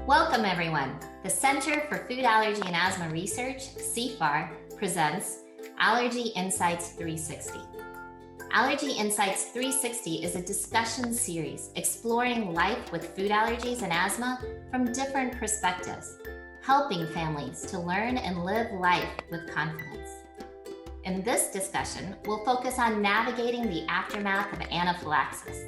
Welcome everyone. The Center for Food Allergy and Asthma Research, CFAAR, presents Allergy Insights 360. Allergy Insights 360 is a discussion series exploring life with food allergies and asthma from different perspectives, helping families to learn and live life with confidence. In this discussion, we'll focus on navigating the aftermath of anaphylaxis.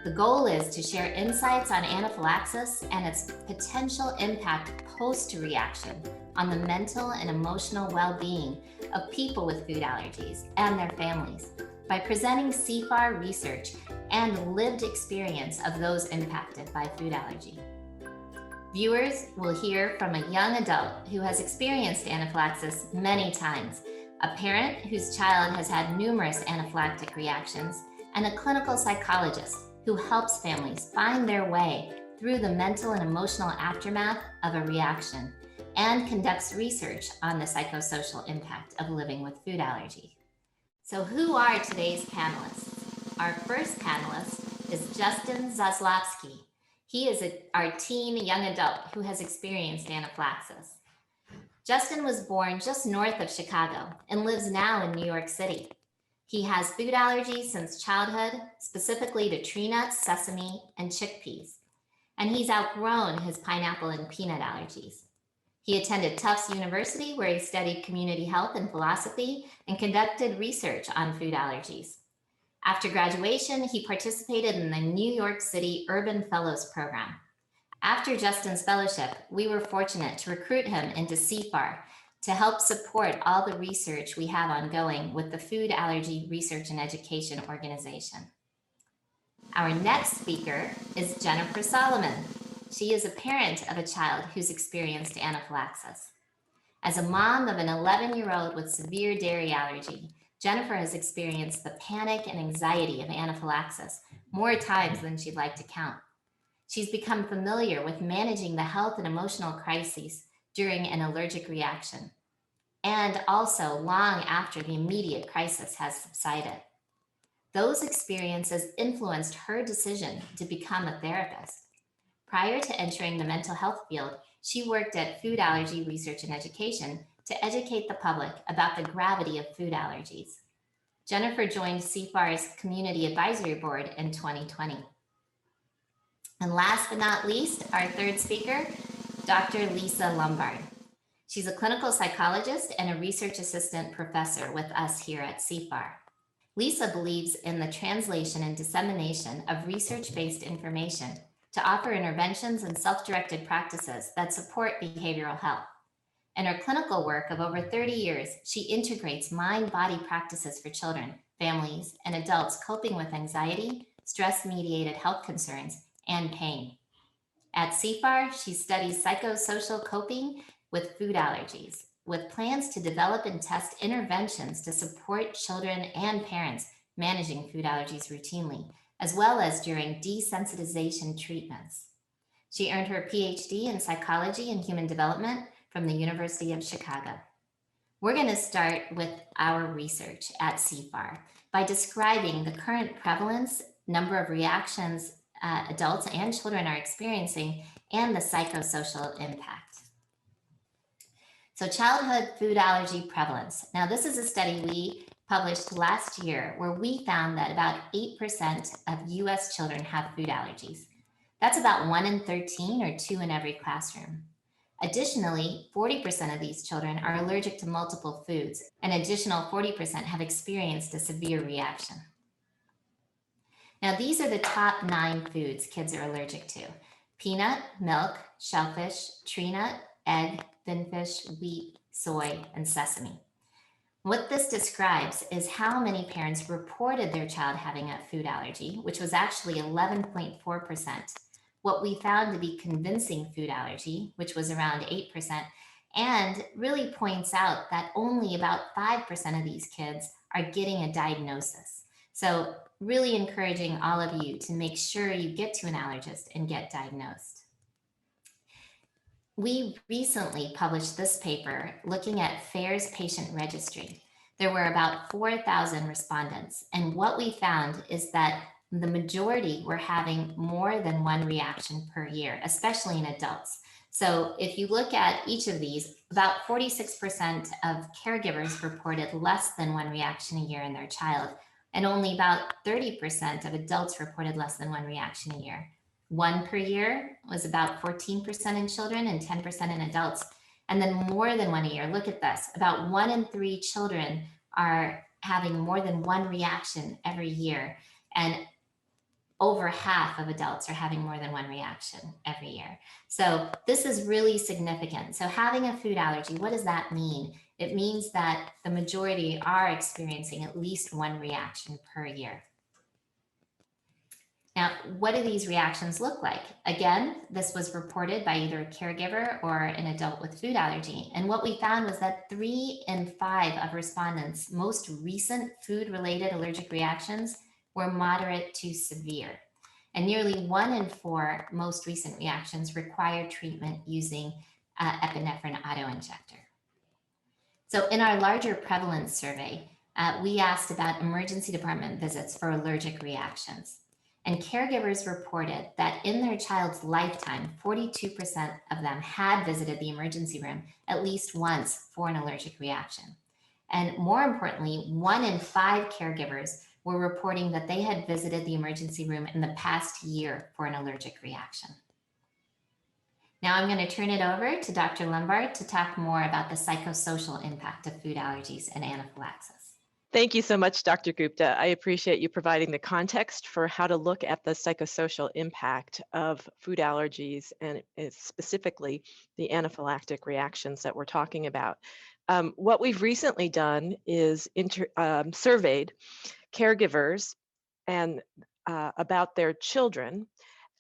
The goal is to share insights on anaphylaxis and its potential impact post-reaction on the mental and emotional well-being of people with food allergies and their families by presenting CFAAR research and lived experience of those impacted by food allergy. Viewers will hear from a young adult who has experienced anaphylaxis many times, a parent whose child has had numerous anaphylactic reactions, and a clinical psychologist who helps families find their way through the mental and emotional aftermath of a reaction and conducts research on the psychosocial impact of living with food allergy. So who are today's panelists? Our first panelist is Justin Zaslavsky. He is our teen young adult who has experienced anaphylaxis. Justin was born just north of Chicago and lives now in New York City. He has food allergies since childhood, specifically to tree nuts, sesame, and chickpeas. And he's outgrown his pineapple and peanut allergies. He attended Tufts University, where he studied community health and philosophy and conducted research on food allergies. After graduation, he participated in the New York City Urban Fellows Program. After Justin's fellowship, we were fortunate to recruit him into CFAAR to help support all the research we have ongoing with the Food Allergy Research and Education Organization. Our next speaker is Jennifer Solomon. She is a parent of a child who's experienced anaphylaxis. As a mom of an 11-year-old with severe dairy allergy, Jennifer has experienced the panic and anxiety of anaphylaxis more times than she'd like to count. She's become familiar with managing the health and emotional crises during an allergic reaction, and also long after the immediate crisis has subsided. Those experiences influenced her decision to become a therapist. Prior to entering the mental health field, she worked at Food Allergy Research and Education to educate the public about the gravity of food allergies. Jennifer joined CFAAR's Community Advisory Board in 2020. And last but not least, our third speaker, Dr. Lisa Lombard. She's a clinical psychologist and a research assistant professor with us here at CFAAR. Lisa believes in the translation and dissemination of research-based information to offer interventions and self-directed practices that support behavioral health. In her clinical work of over 30 years, she integrates mind-body practices for children, families, and adults coping with anxiety, stress-mediated health concerns, and pain. At CFAAR, she studies psychosocial coping with food allergies, with plans to develop and test interventions to support children and parents managing food allergies routinely, as well as during desensitization treatments. She earned her PhD in psychology and human development from the University of Chicago. We're going to start with our research at CFAAR by describing the current prevalence, number of reactions adults and children are experiencing, and the psychosocial impact. So childhood food allergy prevalence. Now, this is a study we published last year where we found that about 8% of US children have food allergies. That's about 1 in 13 or 2 in every classroom. Additionally, 40% of these children are allergic to multiple foods. An additional 40% have experienced a severe reaction. Now, these are the top 9 foods kids are allergic to: peanut, milk, shellfish, tree nut, egg, finfish, wheat, soy, and sesame. What this describes is how many parents reported their child having a food allergy, which was actually 11.4%. What we found to be convincing food allergy, which was around 8%, and really points out that only about 5% of these kids are getting a diagnosis. So really encouraging all of you to make sure you get to an allergist and get diagnosed. We recently published this paper looking at FAAR's patient registry. There were about 4,000 respondents, and what we found is that the majority were having more than one reaction per year, especially in adults. So if you look at each of these, about 46% of caregivers reported less than one reaction a year in their child, and only about 30% of adults reported less than one reaction a year. One per year was about 14% in children and 10% in adults. And then more than one a year, look at this, about 1 in 3 children are having more than one reaction every year. And over half of adults are having more than one reaction every year. So this is really significant. So having a food allergy, what does that mean? It means that the majority are experiencing at least one reaction per year. Now, what do these reactions look like? Again, this was reported by either a caregiver or an adult with food allergy. And what we found was that 3 in 5 of respondents' most recent food-related allergic reactions were moderate to severe. And nearly 1 in 4 most recent reactions required treatment using epinephrine autoinjector. So in our larger prevalence survey, we asked about emergency department visits for allergic reactions. And caregivers reported that in their child's lifetime, 42% of them had visited the emergency room at least once for an allergic reaction. And more importantly, 1 in 5 caregivers were reporting that they had visited the emergency room in the past year for an allergic reaction. Now I'm going to turn it over to Dr. Lombard to talk more about the psychosocial impact of food allergies and anaphylaxis. Thank you so much, Dr. Gupta. I appreciate you providing the context for how to look at the psychosocial impact of food allergies and specifically the anaphylactic reactions that we're talking about. What we've recently done is surveyed caregivers and about their children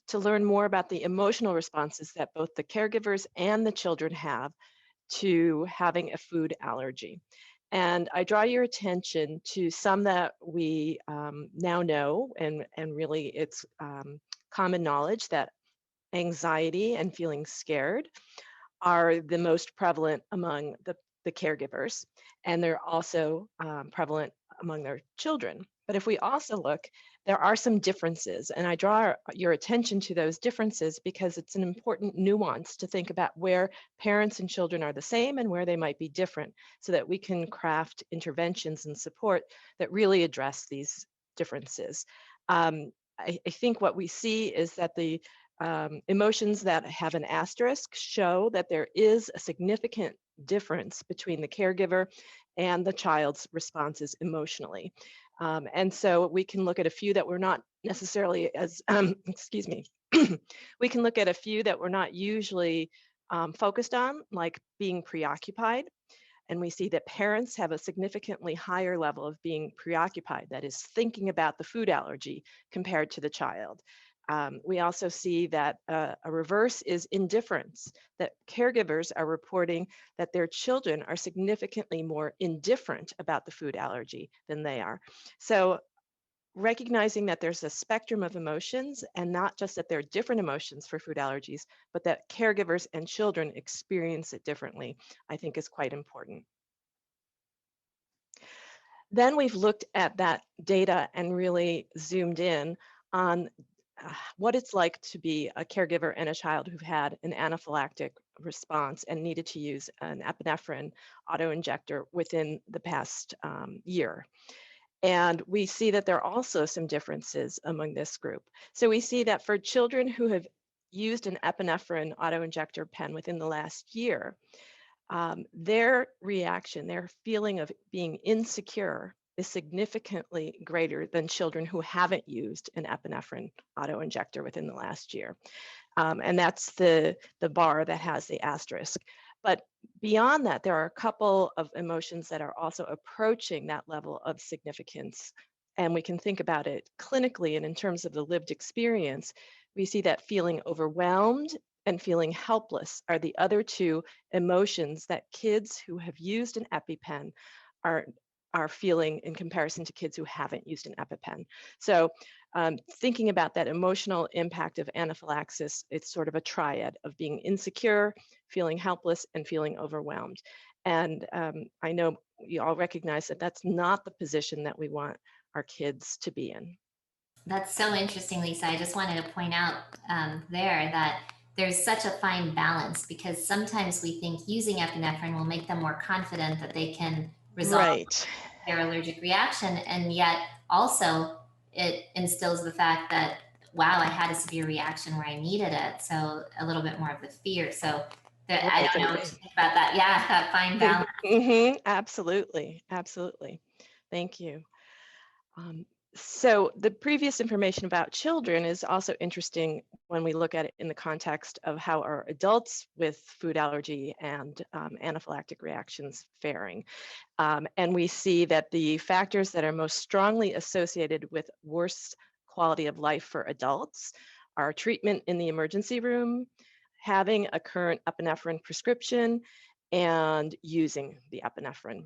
to learn more about the emotional responses that both the caregivers and the children have to having a food allergy. And I draw your attention to some that we now know, and really it's common knowledge that anxiety and feeling scared are the most prevalent among the caregivers, and they're also prevalent among their children. But if we also look, there are some differences, and I draw your attention to those differences because it's an important nuance to think about where parents and children are the same and where they might be different, so that we can craft interventions and support that really address these differences. I think what we see is that the emotions that have an asterisk show that there is a significant difference between the caregiver and the child's responses emotionally. And so we can look at a few that we're not necessarily as, excuse me, we can look at a few that we're not usually focused on, like being preoccupied. And we see that parents have a significantly higher level of being preoccupied, that is thinking about the food allergy compared to the child. We also see that a reverse is indifference, that caregivers are reporting that their children are significantly more indifferent about the food allergy than they are. So recognizing that there's a spectrum of emotions, and not just that there are different emotions for food allergies, but that caregivers and children experience it differently, I think is quite important. Then we've looked at that data and really zoomed in on what it's like to be a caregiver and a child who've had an anaphylactic response and needed to use an epinephrine autoinjector within the past year. And we see that there are also some differences among this group. So we see that for children who have used an epinephrine autoinjector pen within the last year, their reaction, their feeling of being insecure is significantly greater than children who haven't used an epinephrine autoinjector within the last year. And that's the bar that has the asterisk. But beyond that, there are a couple of emotions that are also approaching that level of significance. And we can think about it clinically and in terms of the lived experience. We see that feeling overwhelmed and feeling helpless are the other two emotions that kids who have used an EpiPen are feeling in comparison to kids who haven't used an EpiPen. So thinking about that emotional impact of anaphylaxis, it's sort of a triad of being insecure, feeling helpless, and feeling overwhelmed. And I know you all recognize that that's not the position that we want our kids to be in. That's so interesting, Lisa. I just wanted to point out there that there's such a fine balance because sometimes we think using epinephrine will make them more confident that they can resolve Right. their allergic reaction. And yet also it instills the fact that, wow, I had a severe reaction where I needed it. So a little bit more of the fear. So that, I Right. don't know what you think about that. Yeah, that fine balance. Absolutely. Absolutely. Thank you. Um, so the previous information about children is also interesting when we look at it in the context of how are adults with food allergy and anaphylactic reactions faring. And we see that the factors that are most strongly associated with worse quality of life for adults are treatment in the emergency room, having a current epinephrine prescription, and using the epinephrine.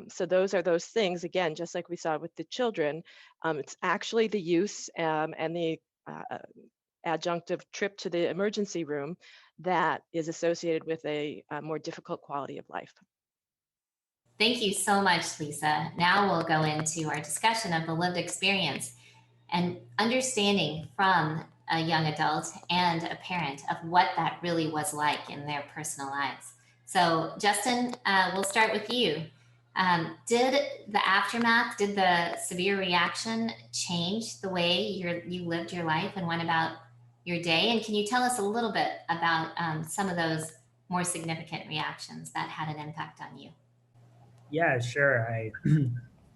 So those are those things, again, just like we saw with the children, it's actually the use and the adjunctive trip to the emergency room that is associated with a more difficult quality of life. Thank you so much, Lisa. Now we'll go into our discussion of the lived experience and understanding from a young adult and a parent of what that really was like in their personal lives. So, Justin, we'll start with you. Did the aftermath, did the severe reaction change the way you lived your life and went about your day? And can you tell us a little bit about some of those more significant reactions that had an impact on you? Yeah, sure. I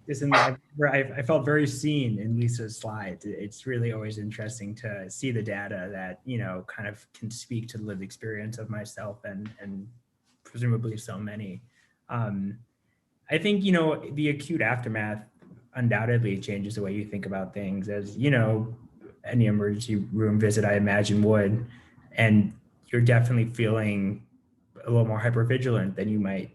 listen. I felt very seen in Lisa's slides. It's really always interesting to see the data that kind of can speak to the lived experience of myself and presumably so many. Um, I think the acute aftermath undoubtedly changes the way you think about things, as any emergency room visit I imagine would, and you're definitely feeling a little more hypervigilant than you might,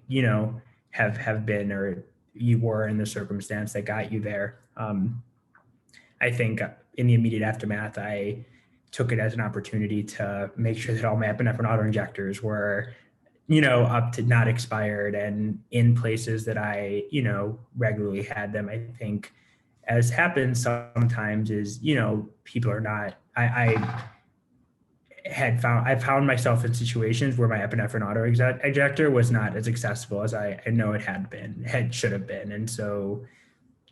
have been or you were in the circumstance that got you there. I think in the immediate aftermath, I took it as an opportunity to make sure that all my epinephrine auto-injectors were, up to not expired and in places that I, regularly had them. I think as happens sometimes is, people are not, I found myself in situations where my epinephrine auto ejector was not as accessible as I know it should have been. And so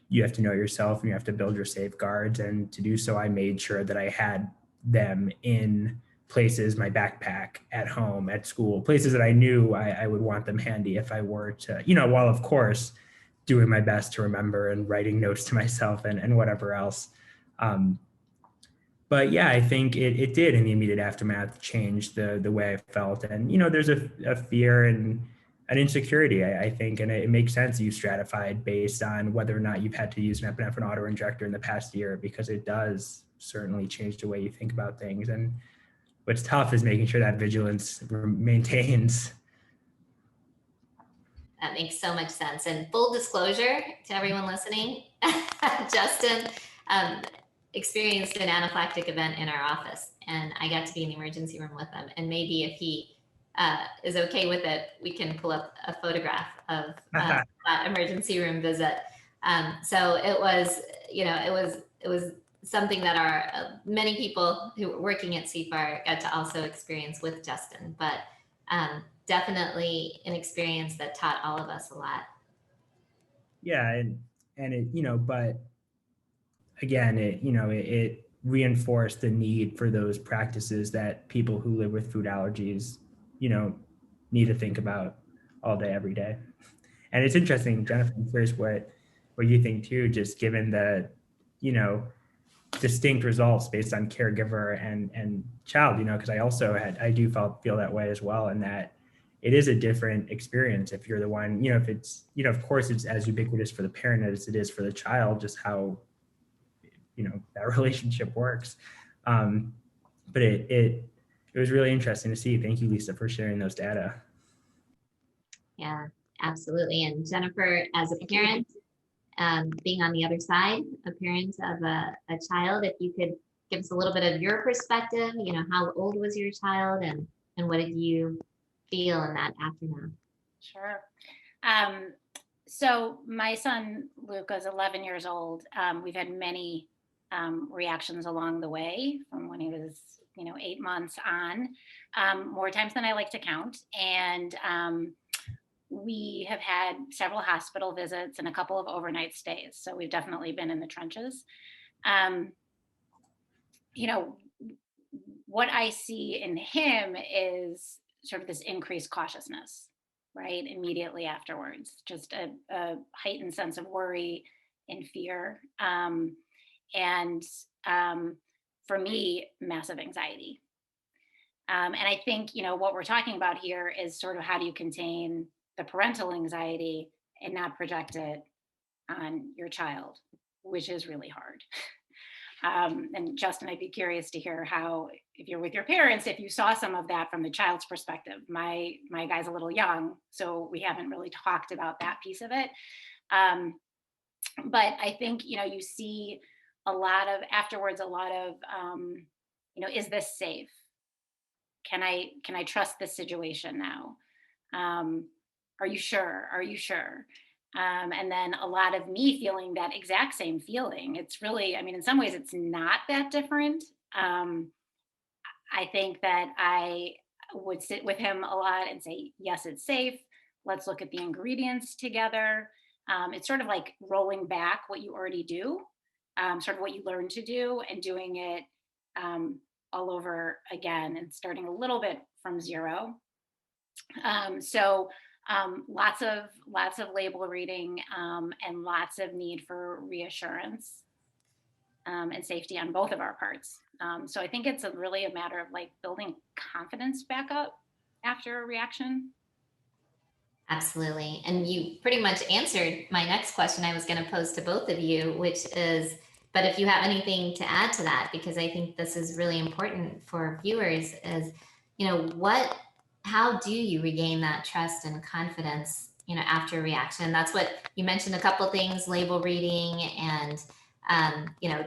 you have to know yourself and you have to build your safeguards. And to do so, I made sure that I had them in places, my backpack, at home, at school, places that I knew I would want them handy if I were to, while of course doing my best to remember and writing notes to myself and whatever else. Um, but yeah, I think it did in the immediate aftermath change the way I felt. And, there's a fear and an insecurity, I think, and it makes sense you stratified based on whether or not you've had to use an epinephrine auto-injector in the past year, because it does certainly change the way you think about things. And what's tough is making sure that vigilance maintains. That makes so much sense. And full disclosure to everyone listening, Justin experienced an anaphylactic event in our office, and I got to be in the emergency room with him. And maybe if he is okay with it, we can pull up a photograph of that emergency room visit. So it was, it was something that our many people who were working at CFAAR got to also experience with Justin. But definitely an experience that taught all of us a lot. Yeah, and it, but again, it reinforced the need for those practices that people who live with food allergies, need to think about all day, every day. And it's interesting, Jennifer, I'm curious what you think too, just given the, you know, distinct results based on caregiver and child, because I do feel that way as well. And that it is a different experience if you're the one, if it's, of course it's as ubiquitous for the parent as it is for the child, just how, that relationship works. But it was really interesting to see. Thank you, Lisa, for sharing those data. Yeah, absolutely. And Jennifer, as a Thank you. parent, being on the other side, a parent of a child, if you could give us a little bit of your perspective, how old was your child and what did you feel in that aftermath? Sure. So my son Luca is 11 years old. We've had many reactions along the way from when he was, 8 months on, more times than I like to count. And we have had several hospital visits and a couple of overnight stays. So we've definitely been in the trenches. Um, you know, what I see in him is sort of this increased cautiousness, right? Immediately afterwards, just a heightened sense of worry and fear. And for me, massive anxiety. And I think, what we're talking about here is sort of how do you contain the parental anxiety and not project it on your child, which is really hard. And Justin, I'd be curious to hear how, if you're with your parents, if you saw some of that from the child's perspective. My guy's a little young, so we haven't really talked about that piece of it. But I think, you see afterwards, a lot of, is this safe? Can I trust this situation now? Are you sure? Are you sure? And then a lot of me feeling that exact same feeling. It's really, in some ways it's not that different. I think that I would sit with him a lot and say, yes, it's safe. Let's look at the ingredients together. It's sort of like rolling back what you already do, sort of what you learned to do, and doing it all over again and starting a little bit from zero. So lots of label reading and lots of need for reassurance and safety on both of our parts. So I think it's really a matter of like building confidence back up after a reaction. Absolutely. And you pretty much answered my next question I was going to pose to both of you, which is, but if you have anything to add to that, because I think this is really important for viewers, is, how do you regain that trust and confidence, after a reaction? And that's what you mentioned, a couple of things, label reading and,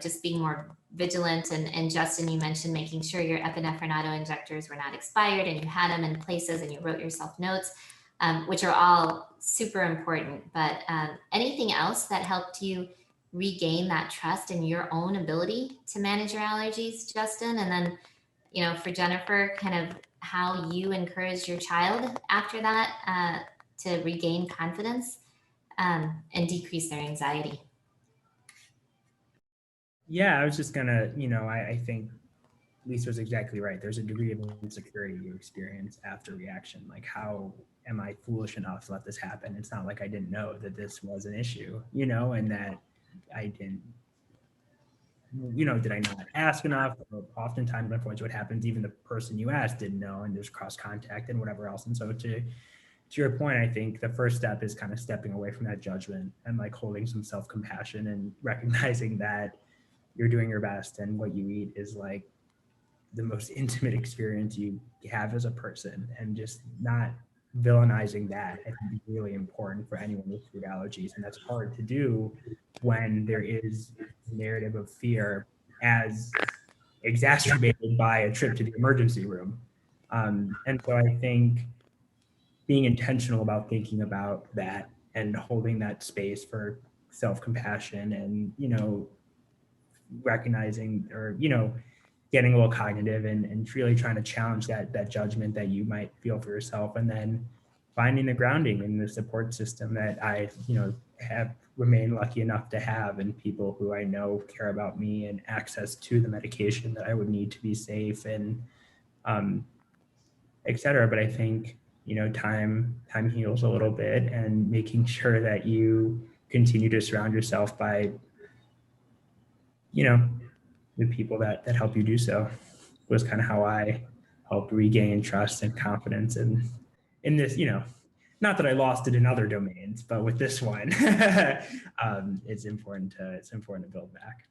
just being more vigilant. And Justin, you mentioned making sure your epinephrine auto injectors were not expired and you had them in places and you wrote yourself notes, which are all super important. But anything else that helped you regain that trust in your own ability to manage your allergies, Justin? And then, for Jennifer, kind of how you encouraged your child after that to regain confidence and decrease their anxiety. Yeah, I was just gonna, I think Lisa was exactly right. There's a degree of insecurity you experience after reaction. Like, how am I foolish enough to let this happen? It's not like I didn't know that this was an issue, and that I didn't, did I not ask enough? Or oftentimes, unfortunately, what happens, even the person you asked didn't know, and there's cross contact and whatever else. And so to your point, I think the first step is kind of stepping away from that judgment and like holding some self-compassion and recognizing that you're doing your best and what you eat is like the most intimate experience you have as a person, and just not villainizing that, I think, is really important for anyone with food allergies. And that's hard to do when there is a narrative of fear as exacerbated by a trip to the emergency room. And so I think being intentional about thinking about that and holding that space for self-compassion and, recognizing or, getting a little cognitive and really trying to challenge that judgment that you might feel for yourself, and then finding the grounding in the support system that I, have remained lucky enough to have, and people who I know care about me and access to the medication that I would need to be safe and et cetera. But I think, time heals a little bit, and making sure that you continue to surround yourself by, the people that help you do so was kind of how I helped regain trust and confidence in this, not that I lost it in other domains, but with this one, it's important to build back.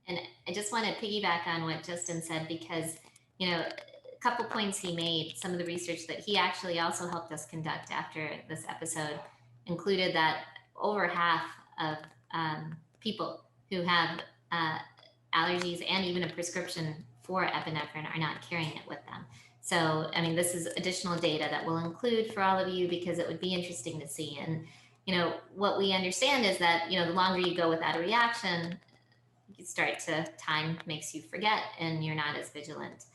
And I just want to piggyback on what Justin said, because, a couple points he made, some of the research that he actually also helped us conduct after this episode included that over half of people who have allergies and even a prescription for epinephrine are not carrying it with them. So, this is additional data that we'll include for all of you, because it would be interesting to see. And, what we understand is that, the longer you go without a reaction, time makes you forget and you're not as vigilant.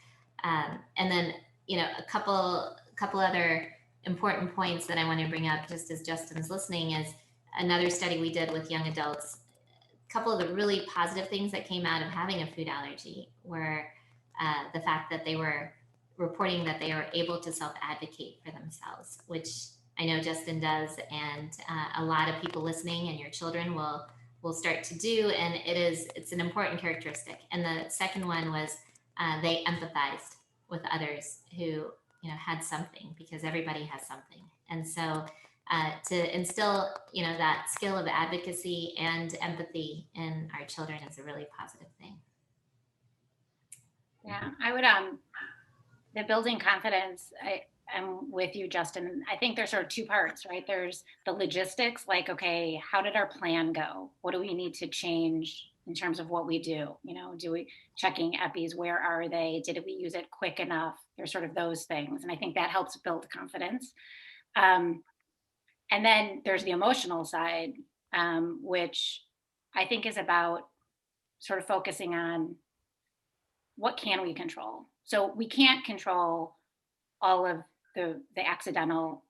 And then, a couple other important points that I want to bring up just as Justin's listening is another study we did with young adults. A couple of the really positive things that came out of having a food allergy were the fact that they were reporting that they are able to self-advocate for themselves, which I know Justin does, and a lot of people listening and your children will start to do, and it's an important characteristic. And the second one was they empathized with others who had something, because everybody has something. And so to instill that skill of advocacy and empathy in our children is a really positive thing. Yeah, I would the building confidence, I'm with you, Justin. I think there's sort of two parts, right? There's the logistics, like, okay, how did our plan go? What do we need to change in terms of what we do? Do we checking EPIs? Where are they? Did we use it quick enough? There's sort of those things. And I think that helps build confidence. And then there's the emotional side, which I think is about sort of focusing on what can we control? So we can't control all of the accidental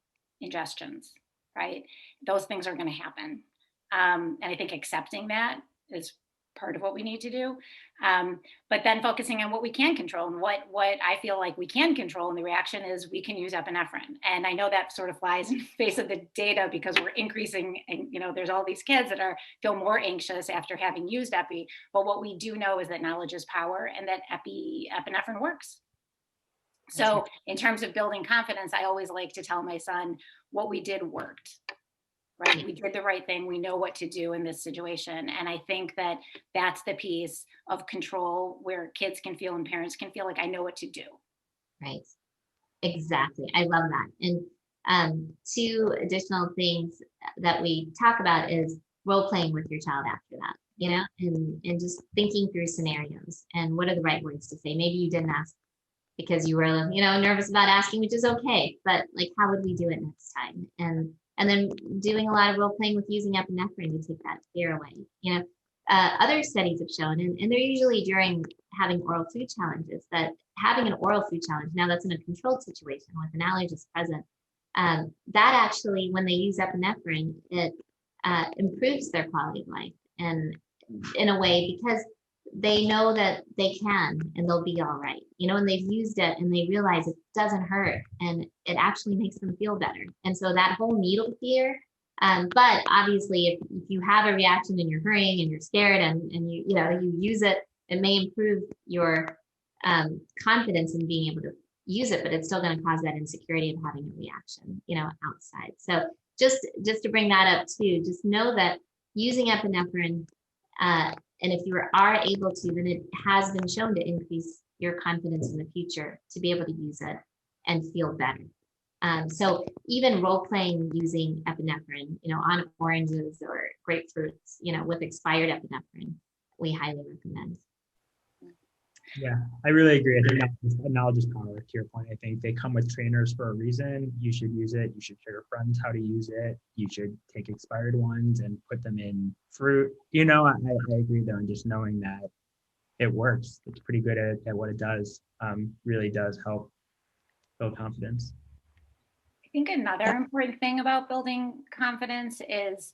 ingestions, right? Those things are going to happen. And I think accepting that is part of what we need to do. But then focusing on what we can control, and what I feel like we can control in the reaction is we can use epinephrine. And I know that sort of flies in the face of the data because we're increasing, and there's all these kids that feel more anxious after having used epi. But what we do know is that knowledge is power, and that epinephrine works. So in terms of building confidence, I always like to tell my son what we did worked, right? We did the right thing. We know what to do in this situation. And I think that that's the piece of control where kids can feel and parents can feel like, I know what to do. Right. Exactly. I love that. And two additional things that we talk about is role playing with your child after that, and just thinking through scenarios and what are the right words to say. Maybe you didn't ask because you were, nervous about asking, which is okay, but like, how would we do it next time? And then doing a lot of role playing with using epinephrine to take that fear away. Other studies have shown, and they're usually during having oral food challenges, that having an oral food challenge, now that's in a controlled situation with an allergist present, that actually, when they use epinephrine, it improves their quality of life, and in a way, because they know that they can and they'll be all right, and they've used it and they realize it doesn't hurt and it actually makes them feel better. And so that whole needle fear, but obviously if you have a reaction and you're hurrying and you're scared and you use it, it may improve your confidence in being able to use it, but it's still going to cause that insecurity of having a reaction, outside. So just to bring that up too, just know that using epinephrine, and if you are able to, then it has been shown to increase your confidence in the future to be able to use it and feel better. So even role playing using epinephrine, on oranges or grapefruits, with expired epinephrine, we highly recommend. Yeah, I really agree. I think knowledge is power, to your point. I think they come with trainers for a reason. You should use it. You should show your friends how to use it. You should take expired ones and put them in fruit. I agree though, and just knowing that it works, it's pretty good at what it does, really does help build confidence. I think another important thing about building confidence is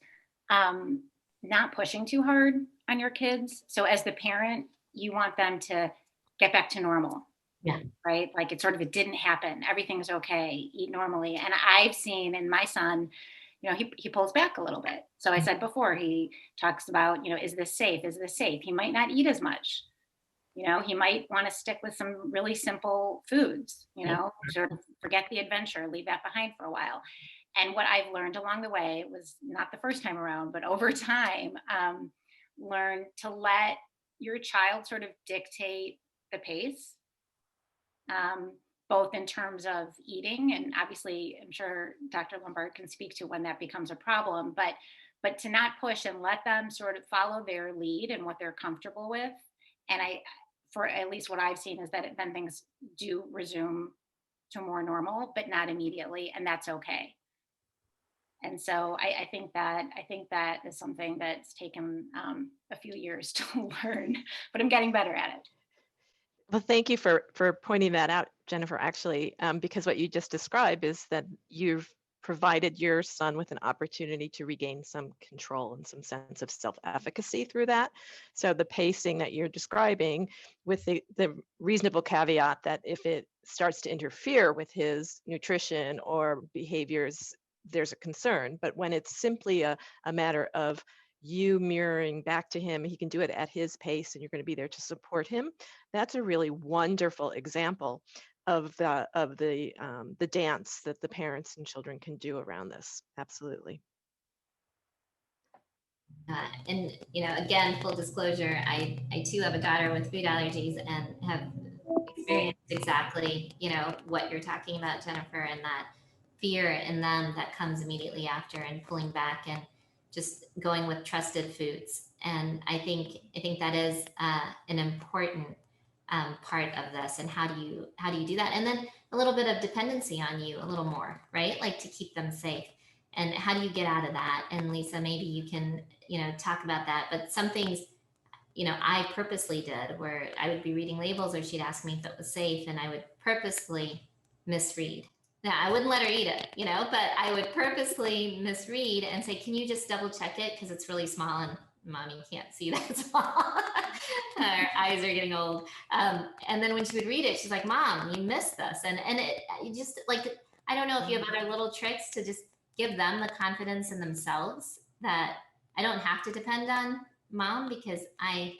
not pushing too hard on your kids. So as the parent, you want them to get back to normal. Yeah. Right? Like it didn't happen. Everything's okay. Eat normally. And I've seen in my son, he pulls back a little bit. So I said before, he talks about, is this safe? Is this safe? He might not eat as much. He might want to stick with some really simple foods, sort of forget the adventure, leave that behind for a while. And what I've learned along the way was not the first time around, but over time, learn to let your child sort of dictate the pace, both in terms of eating, and obviously I'm sure Dr. Lombard can speak to when that becomes a problem, but to not push and let them sort of follow their lead and what they're comfortable with. And for at least what I've seen is that then things do resume to more normal, but not immediately, and that's okay. And so I think that is something that's taken a few years to learn, but I'm getting better at it. Well, thank you for pointing that out, Jennifer, actually, because what you just described is that you've provided your son with an opportunity to regain some control and some sense of self-efficacy through that. So the pacing that you're describing with the reasonable caveat that if it starts to interfere with his nutrition or behaviors, there's a concern. But when it's simply a matter of you mirroring back to him, he can do it at his pace and you're going to be there to support him. That's a really wonderful example of the dance that the parents and children can do around this. Absolutely. And again, full disclosure, I too have a daughter with food allergies and have experienced exactly what you're talking about, Jennifer, and that fear in them that comes immediately after, and pulling back and just going with trusted foods. And I think that is an important part of this. And how do you do that? And then a little bit of dependency on you, a little more, right? Like to keep them safe. And how do you get out of that? And Lisa, maybe you can talk about that. But some things I purposely did, where I would be reading labels or she'd ask me if it was safe, and I would purposely misread. Now, I wouldn't let her eat it, but I would purposely misread and say, can you just double check it? Because it's really small and mommy can't see that small. Her eyes are getting old. And then when she would read it, she's like, Mom, you missed this. And it just like, I don't know if you have other little tricks to just give them the confidence in themselves that I don't have to depend on Mom because I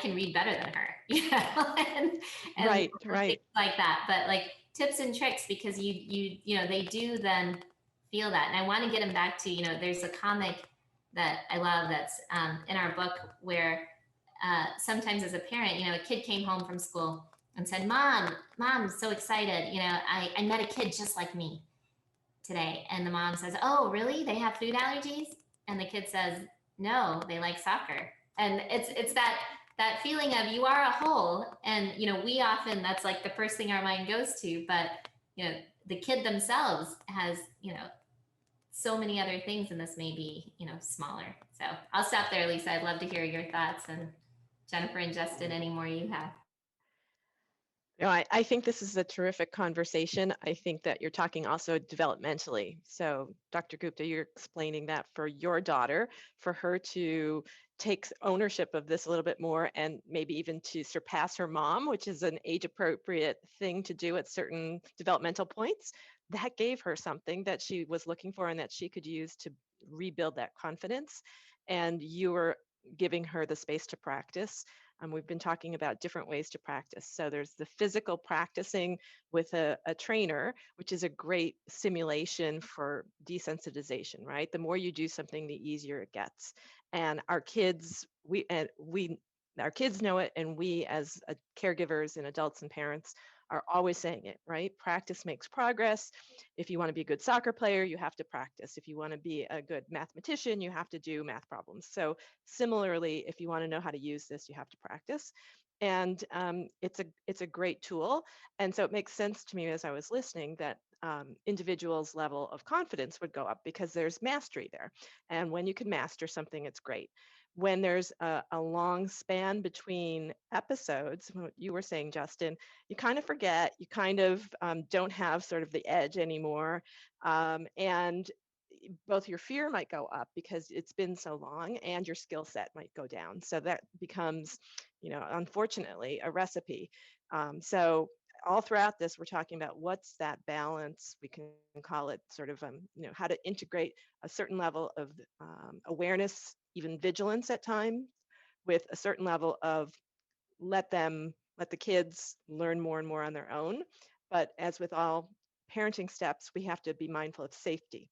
can read better than her, and Right. things like that. But like tips and tricks, because they do then feel that. And I want to get them back to, there's a comic that I love that's in our book where sometimes as a parent, a kid came home from school and said, Mom, I'm so excited. I met a kid just like me today. And the mom says, oh, really? They have food allergies? And the kid says, no, they like soccer. And it's that feeling of you are a whole. And, we often, that's like the first thing our mind goes to, but, the kid themselves has, so many other things, and this may be, smaller. So I'll stop there, Lisa. I'd love to hear your thoughts, and Jennifer and Justin, any more you have. I think this is a terrific conversation. I think that you're talking also developmentally. So Dr. Gupta, you're explaining that for your daughter, for her to take ownership of this a little bit more and maybe even to surpass her mom, which is an age appropriate thing to do at certain developmental points. That gave her something that she was looking for and that she could use to rebuild that confidence. And you were giving her the space to practice. We've been talking about different ways to practice. So there's the physical practicing with a trainer, which is a great simulation for desensitization, right? The more you do something, the easier it gets. And our kids, our kids know it, and we as caregivers and adults and parents are always saying it, right? Practice makes progress. If you want to be a good soccer player, you have to practice. If you want to be a good mathematician, you have to do math problems. So similarly, if you want to know how to use this, you have to practice. And it's a great tool. And so it makes sense to me as I was listening that individuals' level of confidence would go up because there's mastery there. And when you can master something, it's great. When there's a long span between episodes, what you were saying, Justin, you kind of forget, you kind of don't have sort of the edge anymore. And both your fear might go up because it's been so long, and your skill set might go down. So that becomes, unfortunately, a recipe. So all throughout this, we're talking about what's that balance. We can call it sort of, how to integrate a certain level of awareness, even vigilance at times, with a certain level of let the kids learn more and more on their own. But as with all parenting steps, we have to be mindful of safety.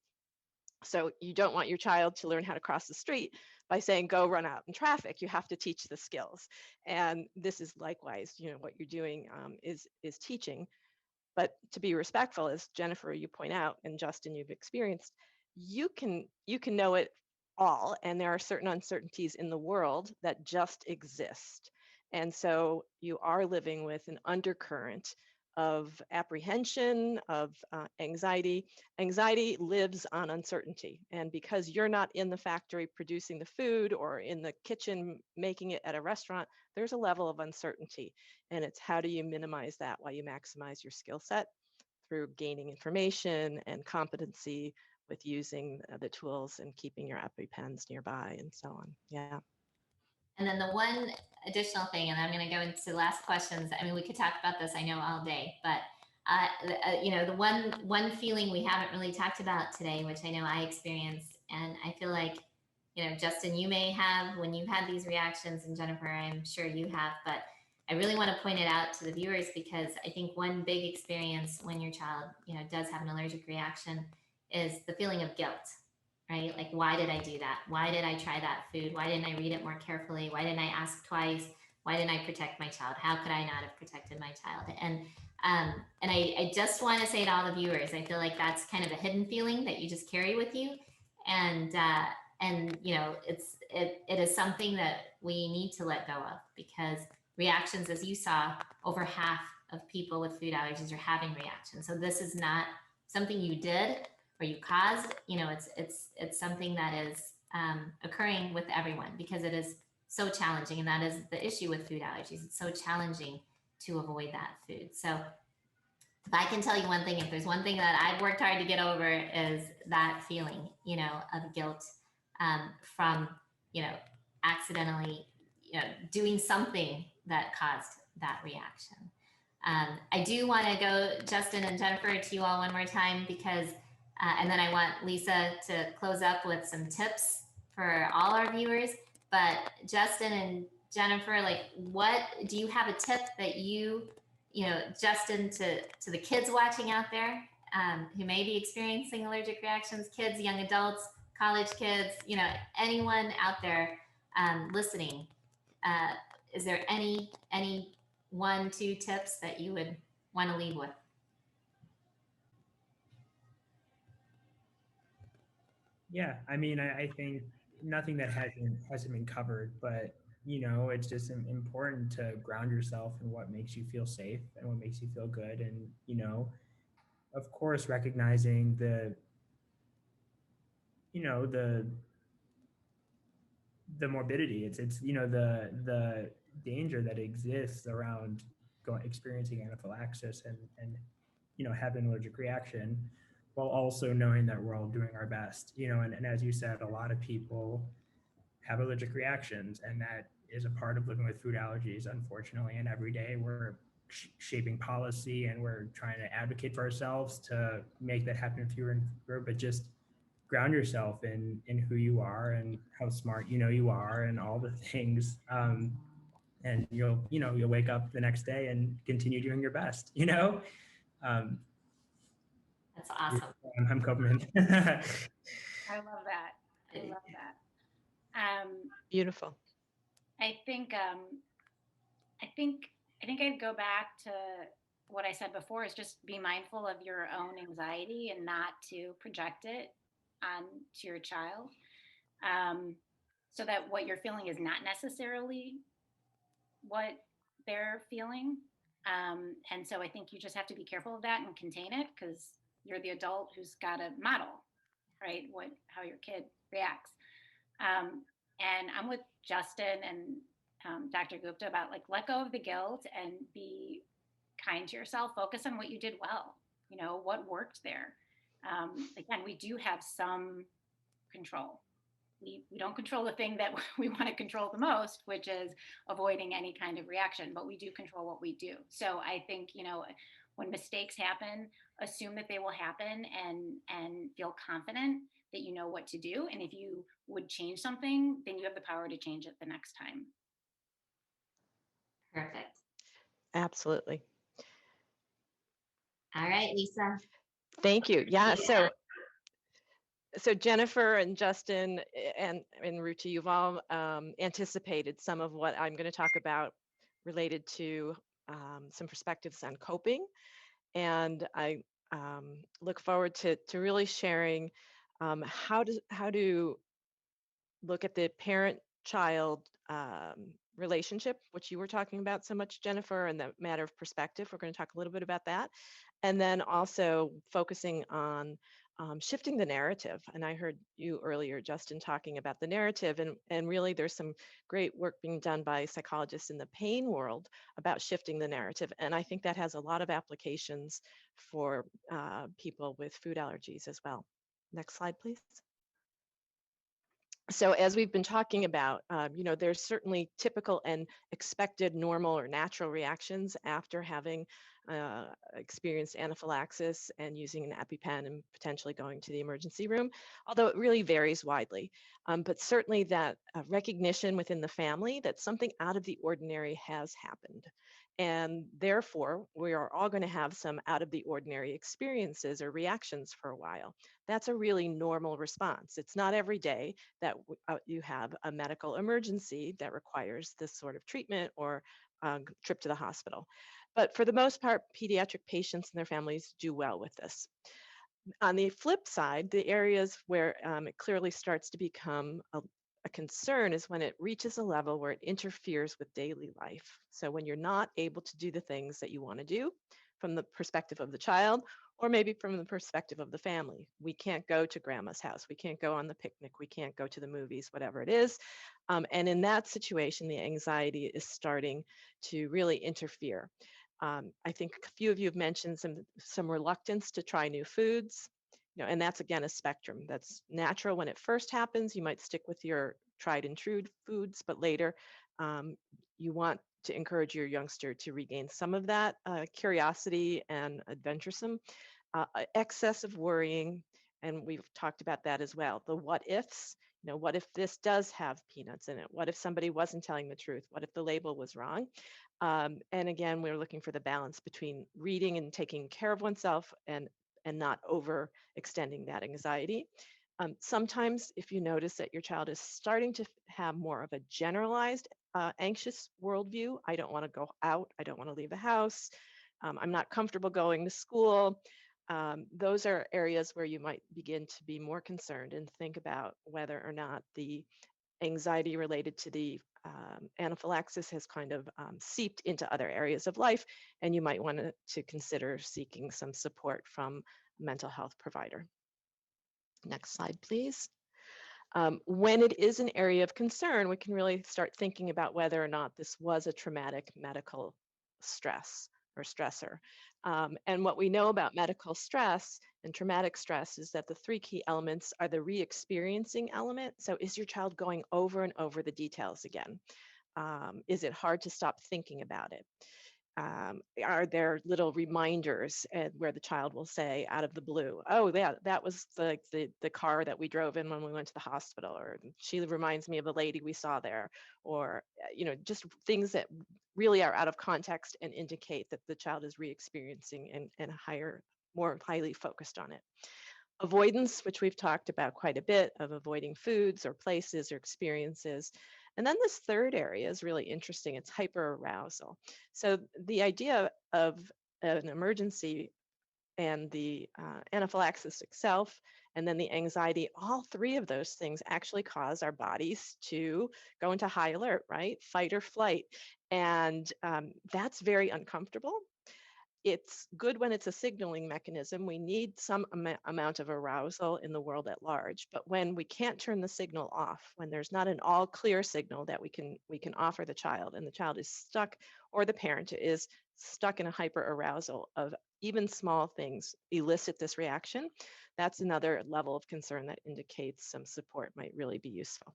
So you don't want your child to learn how to cross the street by saying, go run out in traffic. You have to teach the skills. And this is likewise, what you're doing is teaching. But to be respectful, as Jennifer, you point out, and Justin, you've experienced, you can know it all. And there are certain uncertainties in the world that just exist. And so you are living with an undercurrent of apprehension, of anxiety. Anxiety lives on uncertainty. And because you're not in the factory producing the food or in the kitchen making it at a restaurant, there's a level of uncertainty. And it's how do you minimize that while you maximize your skill set through gaining information and competency with using the tools and keeping your EpiPens nearby and so on. Yeah. And then the one additional thing, and I'm going to go into the last questions. I mean, we could talk about this, I know, all day, but you know, the one feeling we haven't really talked about today, which I know I experienced, and I feel like, you know, Justin, you may have when you've had these reactions, and Jennifer, I'm sure you have, but I really want to point it out to the viewers because I think one big experience when your child, you know, does have an allergic reaction is the feeling of guilt, right? Like, why did I do that? Why did I try that food? Why didn't I read it more carefully? Why didn't I ask twice? Why didn't I protect my child? How could I not have protected my child? And I just want to say to all the viewers, I feel like that's kind of a hidden feeling that you just carry with you, and you know, it is something that we need to let go of, because reactions, as you saw, over half of people with food allergies are having reactions. So this is not something you did or you caused. You know, it's something that is occurring with everyone because it is so challenging, and that is the issue with food allergies. It's so challenging to avoid that food. So if I can tell you one thing, if there's one thing that I've worked hard to get over, is that feeling, you know, of guilt from, you know, accidentally, you know, doing something that caused that reaction. I do want to go, Justin and Jennifer, to you all one more time, because, and then I want Lisa to close up with some tips for all our viewers. But Justin and Jennifer, like, what do you have a tip that you know, Justin, to the kids watching out there who may be experiencing allergic reactions, kids, young adults, college kids, you know, anyone out there listening, is there any 1-2 tips that you would want to leave with? Yeah, I mean, I think nothing that hasn't been covered, but you know, it's just important to ground yourself in what makes you feel safe and what makes you feel good, and you know, of course, recognizing the, you know, the morbidity. It's you know, the danger that exists around experiencing anaphylaxis and you know, having an allergic reaction, while also knowing that we're all doing our best, you know, and as you said, a lot of people have allergic reactions, and that is a part of living with food allergies, unfortunately. And every day we're shaping policy and we're trying to advocate for ourselves to make that happen fewer and fewer, but just ground yourself in who you are and how smart you know you are and all the things, and you'll wake up the next day and continue doing your best, you know. That's awesome. I'm Copeman. I love that. I love that. Beautiful. I think I'd go back to what I said before, is just be mindful of your own anxiety and not to project it onto your child, so that what you're feeling is not necessarily what they're feeling. And so I think you just have to be careful of that and contain it, because you're the adult who's got to model, right, how your kid reacts. And I'm with Justin and Dr. Gupta about, like, let go of the guilt and be kind to yourself. Focus on what you did well. You know, what worked there. Again, we do have some control. We don't control the thing that we want to control the most, which is avoiding any kind of reaction, but we do control what we do. So I think, you know, when mistakes happen, assume that they will happen, and feel confident that you know what to do. And if you would change something, then you have the power to change it the next time. Perfect. Absolutely. All right, Lisa. Thank you. Yeah. So Jennifer and Justin and Ruchi, you've all anticipated some of what I'm going to talk about related to some perspectives on coping. And I look forward to really sharing how to look at the parent-child relationship, which you were talking about so much, Jennifer, and the matter of perspective. We're going to talk a little bit about that. And then also focusing on shifting the narrative. And I heard you earlier, Justin, talking about the narrative. And really, there's some great work being done by psychologists in the pain world about shifting the narrative. And I think that has a lot of applications for people with food allergies as well. Next slide, please. So as we've been talking about, there's certainly typical and expected normal or natural reactions after having experienced anaphylaxis and using an EpiPen and potentially going to the emergency room, although it really varies widely. But certainly that recognition within the family that something out of the ordinary has happened. And therefore, we are all going to have some out of the ordinary experiences or reactions for a while. That's a really normal response. It's not every day that you have a medical emergency that requires this sort of treatment or trip to the hospital. But for the most part, pediatric patients and their families do well with this. On the flip side, the areas where it clearly starts to become a concern is when it reaches a level where it interferes with daily life. So when you're not able to do the things that you want to do from the perspective of the child, or maybe from the perspective of the family. We can't go to grandma's house. We can't go on the picnic. We can't go to the movies, whatever it is. And in that situation, the anxiety is starting to really interfere. I think a few of you have mentioned some reluctance to try new foods, and that's again a spectrum. That's natural when it first happens. You might stick with your tried and true foods, but later you want to encourage your youngster to regain some of that curiosity and adventuresome. Excessive worrying, and we've talked about that as well. The what ifs, what if this does have peanuts in it? What if somebody wasn't telling the truth? What if the label was wrong? And again, we're looking for the balance between reading and taking care of oneself and not overextending that anxiety. Sometimes if you notice that your child is starting to have more of a generalized anxious worldview, I don't want to go out, I don't want to leave the house, I'm not comfortable going to school, those are areas where you might begin to be more concerned and think about whether or not the anxiety related to the anaphylaxis has kind of seeped into other areas of life, and you might want to consider seeking some support from a mental health provider. Next slide, please. When it is an area of concern, we can really start thinking about whether or not this was a traumatic medical stress or stressor. And what we know about medical stress and traumatic stress is that the three key elements are the re-experiencing element. So is your child going over and over the details again? Is it hard to stop thinking about it? Are there little reminders where the child will say out of the blue, oh, yeah, that was the car that we drove in when we went to the hospital, or she reminds me of the lady we saw there, or, just things that really are out of context and indicate that the child is re-experiencing and more highly focused on it. Avoidance, which we've talked about quite a bit, of avoiding foods or places or experiences. And then this third area is really interesting. It's hyperarousal. So the idea of an emergency and the anaphylaxis itself, and then the anxiety, all three of those things actually cause our bodies to go into high alert, right? Fight or flight. And that's very uncomfortable. It's good when it's a signaling mechanism. We need some amount of arousal in the world at large, but when we can't turn the signal off, when there's not an all clear signal that we can offer the child, and the child is stuck, or the parent is stuck in a hyper arousal of even small things elicit this reaction, that's another level of concern that indicates some support might really be useful.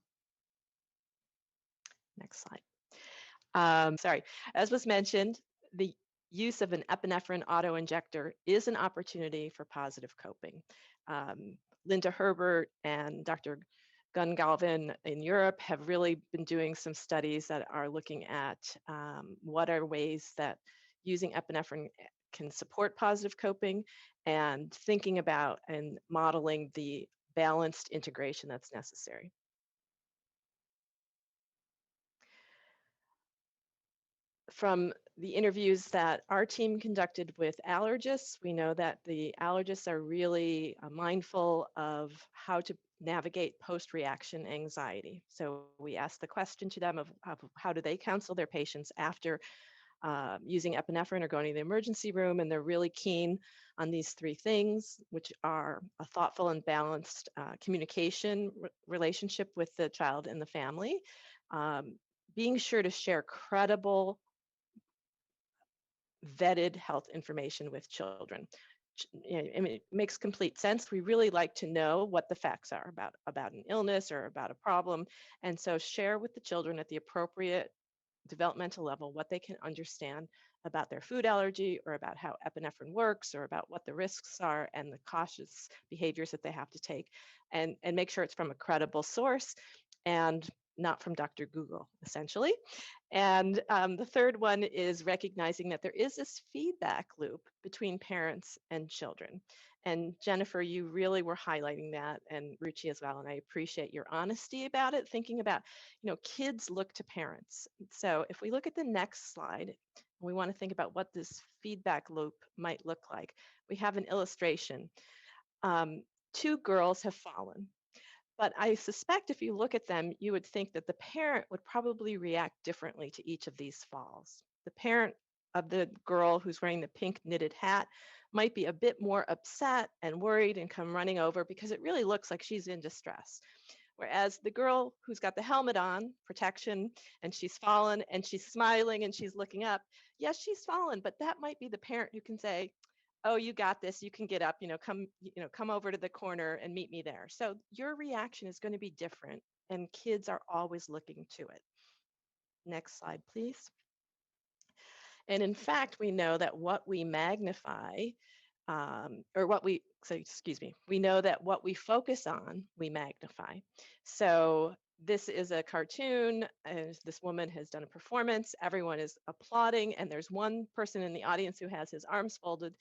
Next slide. Sorry, as was mentioned, the use of an epinephrine autoinjector is an opportunity for positive coping. Linda Herbert and Dr. Gunn-Galvin in Europe have really been doing some studies that are looking at what are ways that using epinephrine can support positive coping, and thinking about and modeling the balanced integration that's necessary. From the interviews that our team conducted with allergists, we know that the allergists are really mindful of how to navigate post-reaction anxiety. So we asked the question to them of how do they counsel their patients after using epinephrine or going to the emergency room, and they're really keen on these three things, which are a thoughtful and balanced communication relationship with the child and the family, being sure to share credible, vetted health information with children. I mean, it makes complete sense. We really like to know what the facts are about an illness or about a problem. And so share with the children at the appropriate developmental level what they can understand about their food allergy or about how epinephrine works or about what the risks are and the cautious behaviors that they have to take, and make sure it's from a credible source and not from Dr. Google, essentially. And the third one is recognizing that there is this feedback loop between parents and children. And Jennifer, you really were highlighting that, and Ruchi as well. And I appreciate your honesty about it, thinking about, kids look to parents. So if we look at the next slide, we want to think about what this feedback loop might look like. We have an illustration. Two girls have fallen. But I suspect if you look at them, you would think that the parent would probably react differently to each of these falls. The parent of the girl who's wearing the pink knitted hat might be a bit more upset and worried and come running over because it really looks like she's in distress. Whereas the girl who's got the helmet on, protection, and she's fallen and she's smiling and she's looking up, yes, she's fallen, but that might be the parent who can say, oh, you got this, you can get up, come over to the corner and meet me there. So your reaction is going to be different, and kids are always looking to it. Next slide, please. And in fact, we know that what we magnify, we know that what we focus on, we magnify. So this is a cartoon, and this woman has done a performance, everyone is applauding, and there's one person in the audience who has his arms folded.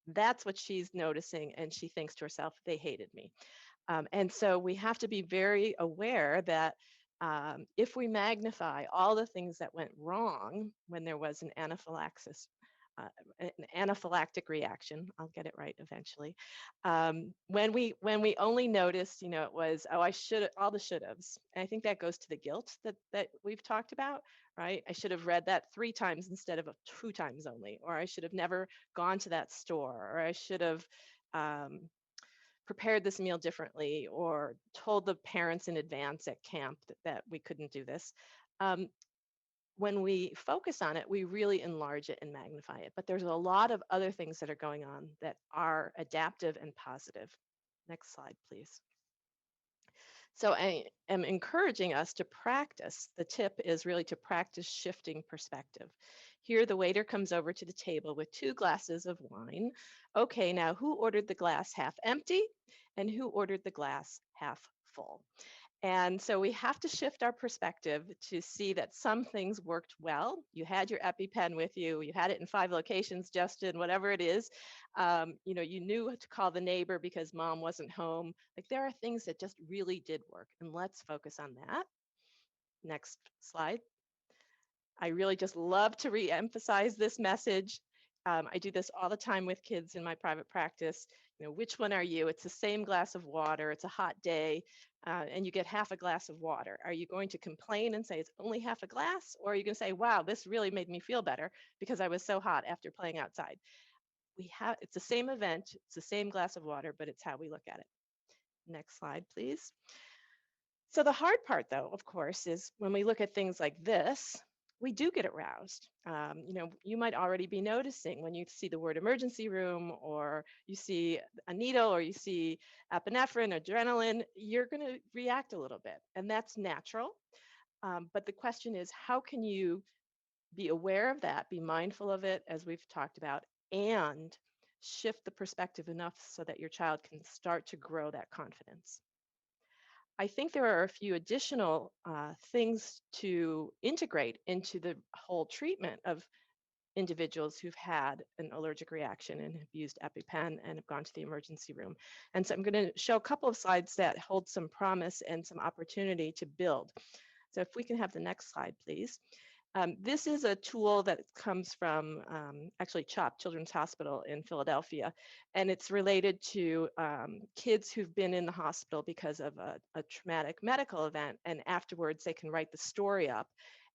That's what she's noticing, and she thinks to herself, they hated me. And so we have to be very aware that if we magnify all the things that went wrong when there was an anaphylaxis, an anaphylactic reaction, I'll get it right eventually. When we only noticed, it was, oh, I should, all the should-haves. And I think that goes to the guilt that we've talked about, right? I should have read that 3 times instead of 2 times only, or I should have never gone to that store, or I should have prepared this meal differently, or told the parents in advance at camp that we couldn't do this. When we focus on it, we really enlarge it and magnify it. But there's a lot of other things that are going on that are adaptive and positive. Next slide, please. So I am encouraging us to practice. The tip is really to practice shifting perspective. Here, the waiter comes over to the table with 2 glasses of wine. Okay, now who ordered the glass half empty and who ordered the glass half full? And so we have to shift our perspective to see that some things worked well. You had your EpiPen with you. You had it in 5 locations, Justin, whatever it is. You knew to call the neighbor because mom wasn't home. Like, there are things that just really did work, and let's focus on that. Next slide. I really just love to re-emphasize this message. I do this all the time with kids in my private practice. Which one are you? It's the same glass of water. It's a hot day, and you get half a glass of water. Are you going to complain and say it's only half a glass? Or are you going to say, wow, this really made me feel better because I was so hot after playing outside? It's the same event. It's the same glass of water, but it's how we look at it. Next slide, please. So the hard part, though, of course, is when we look at things like this, we do get aroused. You might already be noticing when you see the word emergency room, or you see a needle, or you see epinephrine, adrenaline, you're going to react a little bit, and that's natural. But the question is, how can you be aware of that, be mindful of it, as we've talked about, and shift the perspective enough so that your child can start to grow that confidence? I think there are a few additional things to integrate into the whole treatment of individuals who've had an allergic reaction and have used EpiPen and have gone to the emergency room. And so I'm going to show a couple of slides that hold some promise and some opportunity to build. So if we can have the next slide, please. This is a tool that comes from actually CHOP, Children's Hospital in Philadelphia, and it's related to kids who've been in the hospital because of a traumatic medical event, and afterwards they can write the story up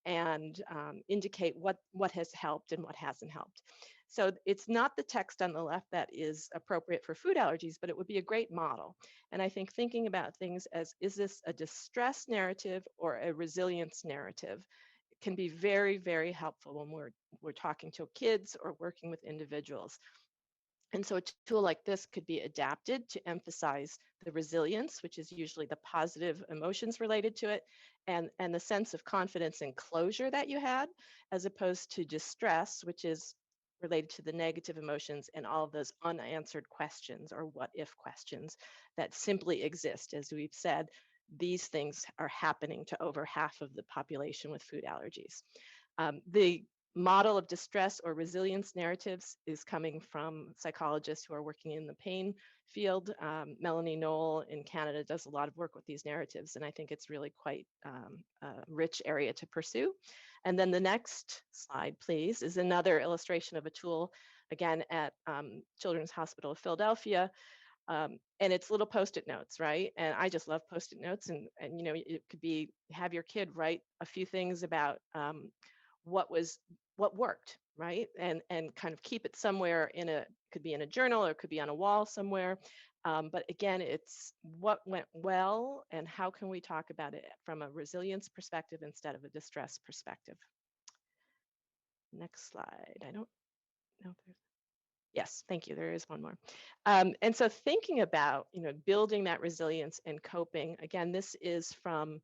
and indicate what has helped and what hasn't helped. So it's not the text on the left that is appropriate for food allergies, but it would be a great model. And I think thinking about things as, is this a distress narrative or a resilience narrative, can be very, very helpful when we're talking to kids or working with individuals. And so a tool like this could be adapted to emphasize the resilience, which is usually the positive emotions related to it, and the sense of confidence and closure that you had, as opposed to distress, which is related to the negative emotions and all of those unanswered questions or what if questions that simply exist. As we've said, these things are happening to over half of the population with food allergies. The model of distress or resilience narratives is coming from psychologists who are working in the pain field. Melanie Knoll in Canada does a lot of work with these narratives, and I think it's really quite a rich area to pursue. And then the next slide, please, is another illustration of a tool, again, at Children's Hospital of Philadelphia. And it's little Post-it notes, right? And I just love Post-it notes. And you know, it could be have your kid write a few things about what worked, right? And kind of keep it somewhere could be in a journal or it could be on a wall somewhere. But again, it's what went well and how can we talk about it from a resilience perspective instead of a distress perspective. Next slide. I don't know if there's. Yes, thank you. There is one more. And so thinking about, you know, building that resilience and coping, again, this is from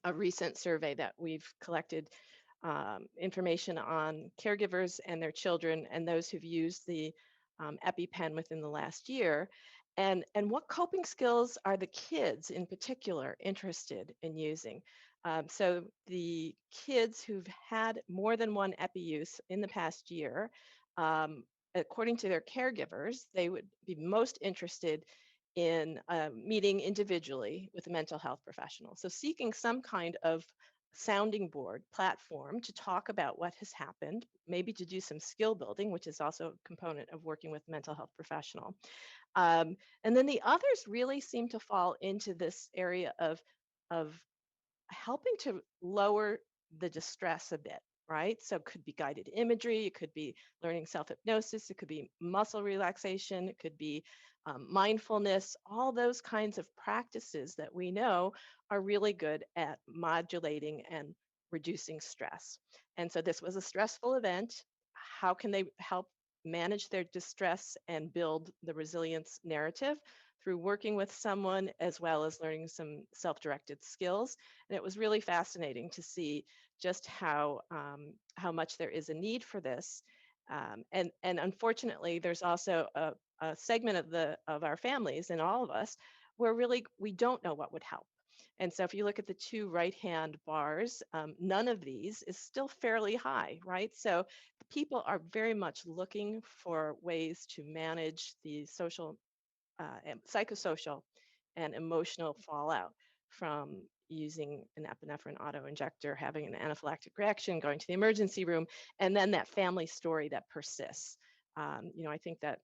a recent survey that we've collected information on caregivers and their children and those who've used the EpiPen within the last year. And what coping skills are the kids in particular interested in using? So the kids who've had more than one Epi use in the past year, according to their caregivers, they would be most interested in meeting individually with a mental health professional. So seeking some kind of sounding board platform to talk about what has happened, maybe to do some skill building, which is also a component of working with a mental health professional. And then the others really seem to fall into this area of helping to lower the distress a bit, right? So it could be guided imagery, it could be learning self-hypnosis, it could be muscle relaxation, it could be mindfulness, all those kinds of practices that we know are really good at modulating and reducing stress. And so this was a stressful event. How can they help manage their distress and build the resilience narrative? Through working with someone as well as learning some self-directed skills. And it was really fascinating to see just how much there is a need for this. And unfortunately, there's also a segment of our families and all of us where really we don't know what would help. And so if you look at the two right-hand bars, none of these is still fairly high, right? So people are very much looking for ways to manage the social and psychosocial and emotional fallout from using an epinephrine auto-injector, having an anaphylactic reaction, going to the emergency room, and then that family story that persists. You know, I think that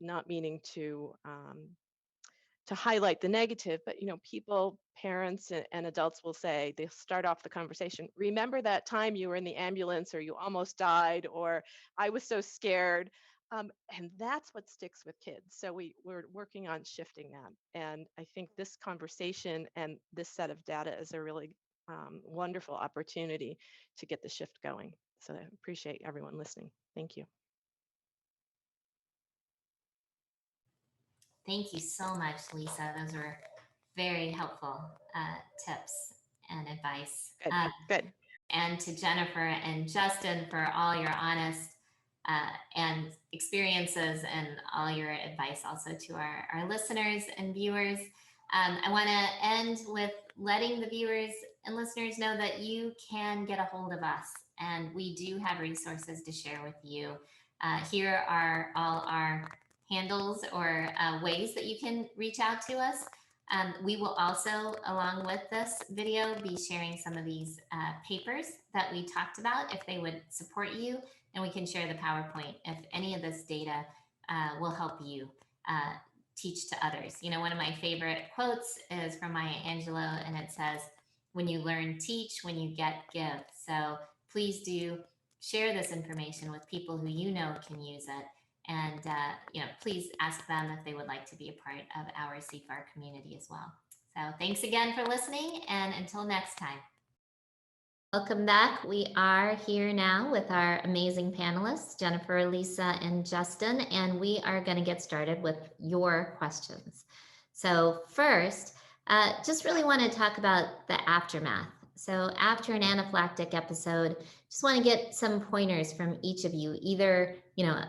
not meaning to highlight the negative, but you know, people, parents and adults will say, they'll start off the conversation, remember that time you were in the ambulance or you almost died, or I was so scared. And that's what sticks with kids. So we're working on shifting that. And I think this conversation and this set of data is a really wonderful opportunity to get the shift going. So I appreciate everyone listening. Thank you. Thank you so much, Lisa. Those were very helpful tips and advice. Good. And to Jennifer and Justin for all your honest and experiences and all your advice also to our listeners and viewers. I want to end with letting the viewers and listeners know that you can get a hold of us, and we do have resources to share with you. Here are all our handles or ways that you can reach out to us. We will also, along with this video, be sharing some of these papers that we talked about if they would support you, and we can share the PowerPoint if any of this data will help you teach to others. You know, one of my favorite quotes is from Maya Angelou, and it says, "When you learn, teach, when you get, give." So please do share this information with people who you know can use it. And, you know, please ask them if they would like to be a part of our CFAAR community as well. So thanks again for listening, and until next time. Welcome back. We are here now with our amazing panelists, Jennifer, Lisa, and Justin, and we are going to get started with your questions. So first, just really want to talk about the aftermath. So after an anaphylactic episode, just want to get some pointers from each of you, either, you know,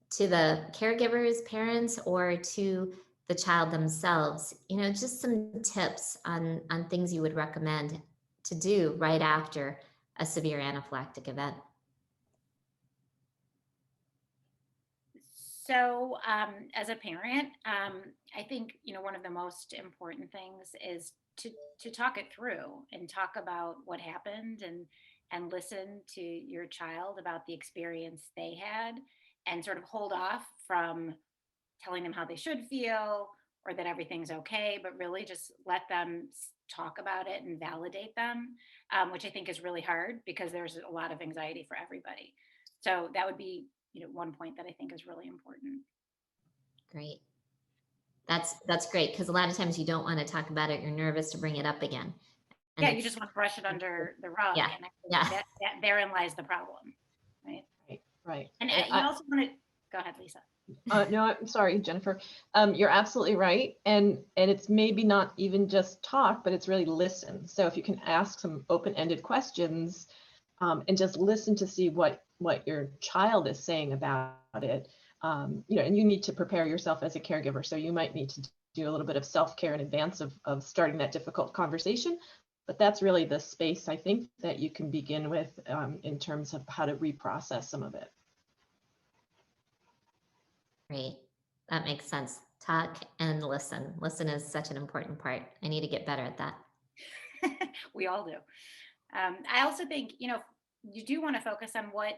to the caregivers, parents, or to the child themselves, you know, just some tips on things you would recommend to do right after a severe anaphylactic event. So as a parent, I think, you know, one of the most important things is to talk it through and talk about what happened, and listen to your child about the experience they had, and sort of hold off from telling them how they should feel or that everything's okay, but really just let them talk about it and validate them, which I think is really hard because there's a lot of anxiety for everybody. So that would be, you know, one point that I think is really important. Great. That's great, because a lot of times you don't want to talk about it. You're nervous to bring it up again. And yeah, you just want to brush it under the rug. Yeah, And I think yeah. that therein lies the problem, right? Right. And you also want to, go ahead, Lisa. No, I'm sorry, Jennifer. You're absolutely right. And it's maybe not even just talk, but it's really listen. So if you can ask some open-ended questions and just listen to see what your child is saying about it, you know, and you need to prepare yourself as a caregiver. So you might need to do a little bit of self-care in advance of starting that difficult conversation. But that's really the space, I think, that you can begin with in terms of how to reprocess some of it. Great. That makes sense. Talk and listen. Listen is such an important part. I need to get better at that. We all do. I also think, you know, you do want to focus on what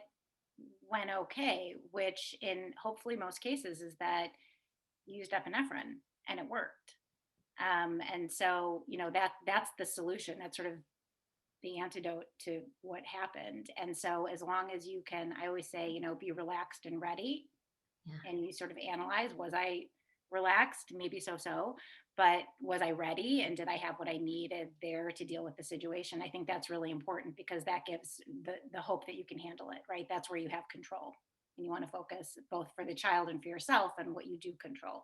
went okay, which in hopefully most cases is that you used epinephrine and it worked. And so, you know, that's the solution. That's sort of the antidote to what happened. And so as long as you can, I always say, you know, be relaxed and ready. Yeah. And you sort of analyze, was I relaxed? Maybe so, but was I ready? And did I have what I needed there to deal with the situation? I think that's really important because that gives the hope that you can handle it, right? That's where you have control. And you want to focus both for the child and for yourself on what you do control.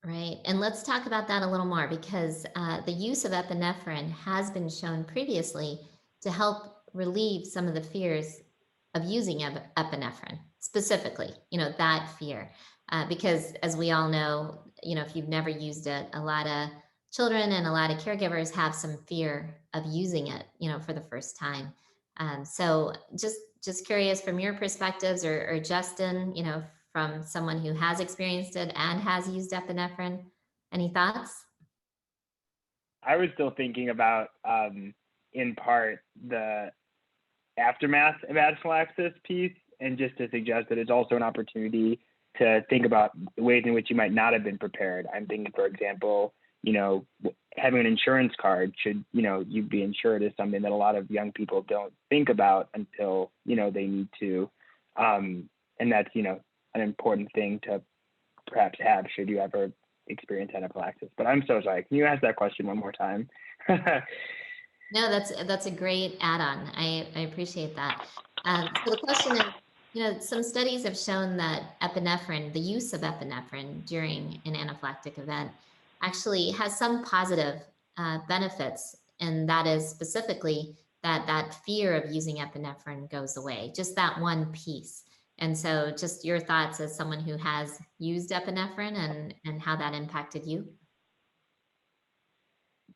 Right. And let's talk about that a little more, because the use of epinephrine has been shown previously to help relieve some of the fears of using epinephrine, specifically, you know, that fear. Because as we all know, you know, if you've never used it, a lot of children and a lot of caregivers have some fear of using it, you know, for the first time. So just curious from your perspectives, or Justin, you know, from someone who has experienced it and has used epinephrine, any thoughts? I was still thinking about, in part, the aftermath of anaphylaxis piece, and just to suggest that it's also an opportunity to think about ways in which you might not have been prepared. I'm thinking, for example, you know, having an insurance card, should, you know, you be insured, is something that a lot of young people don't think about until, you know, they need to. And that's, you know, an important thing to perhaps have should you ever experience anaphylaxis. But I'm so sorry. Can you ask that question one more time? No, that's a great add-on. I appreciate that. So the question is, you know, some studies have shown that epinephrine, the use of epinephrine during an anaphylactic event, actually has some positive benefits, and that is specifically that fear of using epinephrine goes away, just that one piece. And so just your thoughts as someone who has used epinephrine and how that impacted you.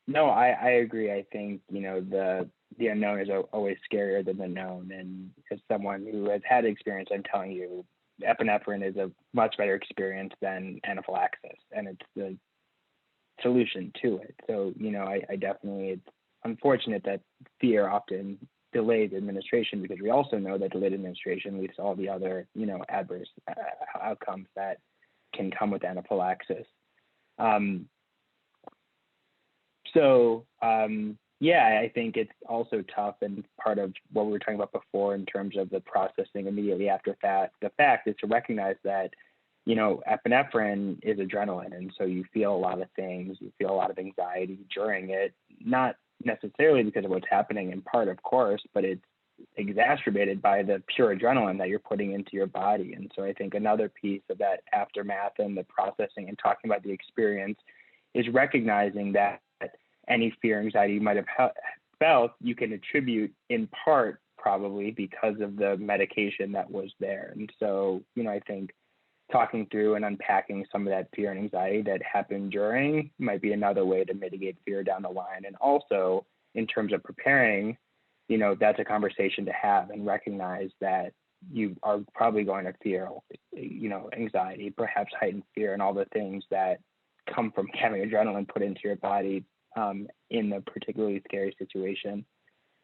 No, I agree. I think, you know, the unknown is always scarier than the known. And as someone who has had experience, I'm telling you, epinephrine is a much better experience than anaphylaxis. And it's the solution to it. So, I definitely, it's unfortunate that fear often delays administration, because we also know that delayed administration leads to all the other, adverse outcomes that can come with anaphylaxis. Yeah, I think it's also tough, and part of what we were talking about before in terms of the processing immediately after the fact is to recognize that, epinephrine is adrenaline, and so you feel a lot of things, you feel a lot of anxiety during it, not necessarily because of what's happening in part, of course, but it's exacerbated by the pure adrenaline that you're putting into your body. And so I think another piece of that aftermath and the processing and talking about the experience is recognizing that any fear, anxiety you might have felt, you can attribute in part probably because of the medication that was there. And so, I think talking through and unpacking some of that fear and anxiety that happened during might be another way to mitigate fear down the line. And also in terms of preparing, that's a conversation to have, and recognize that you are probably going to feel, anxiety, perhaps heightened fear, and all the things that come from having adrenaline put into your body in a particularly scary situation.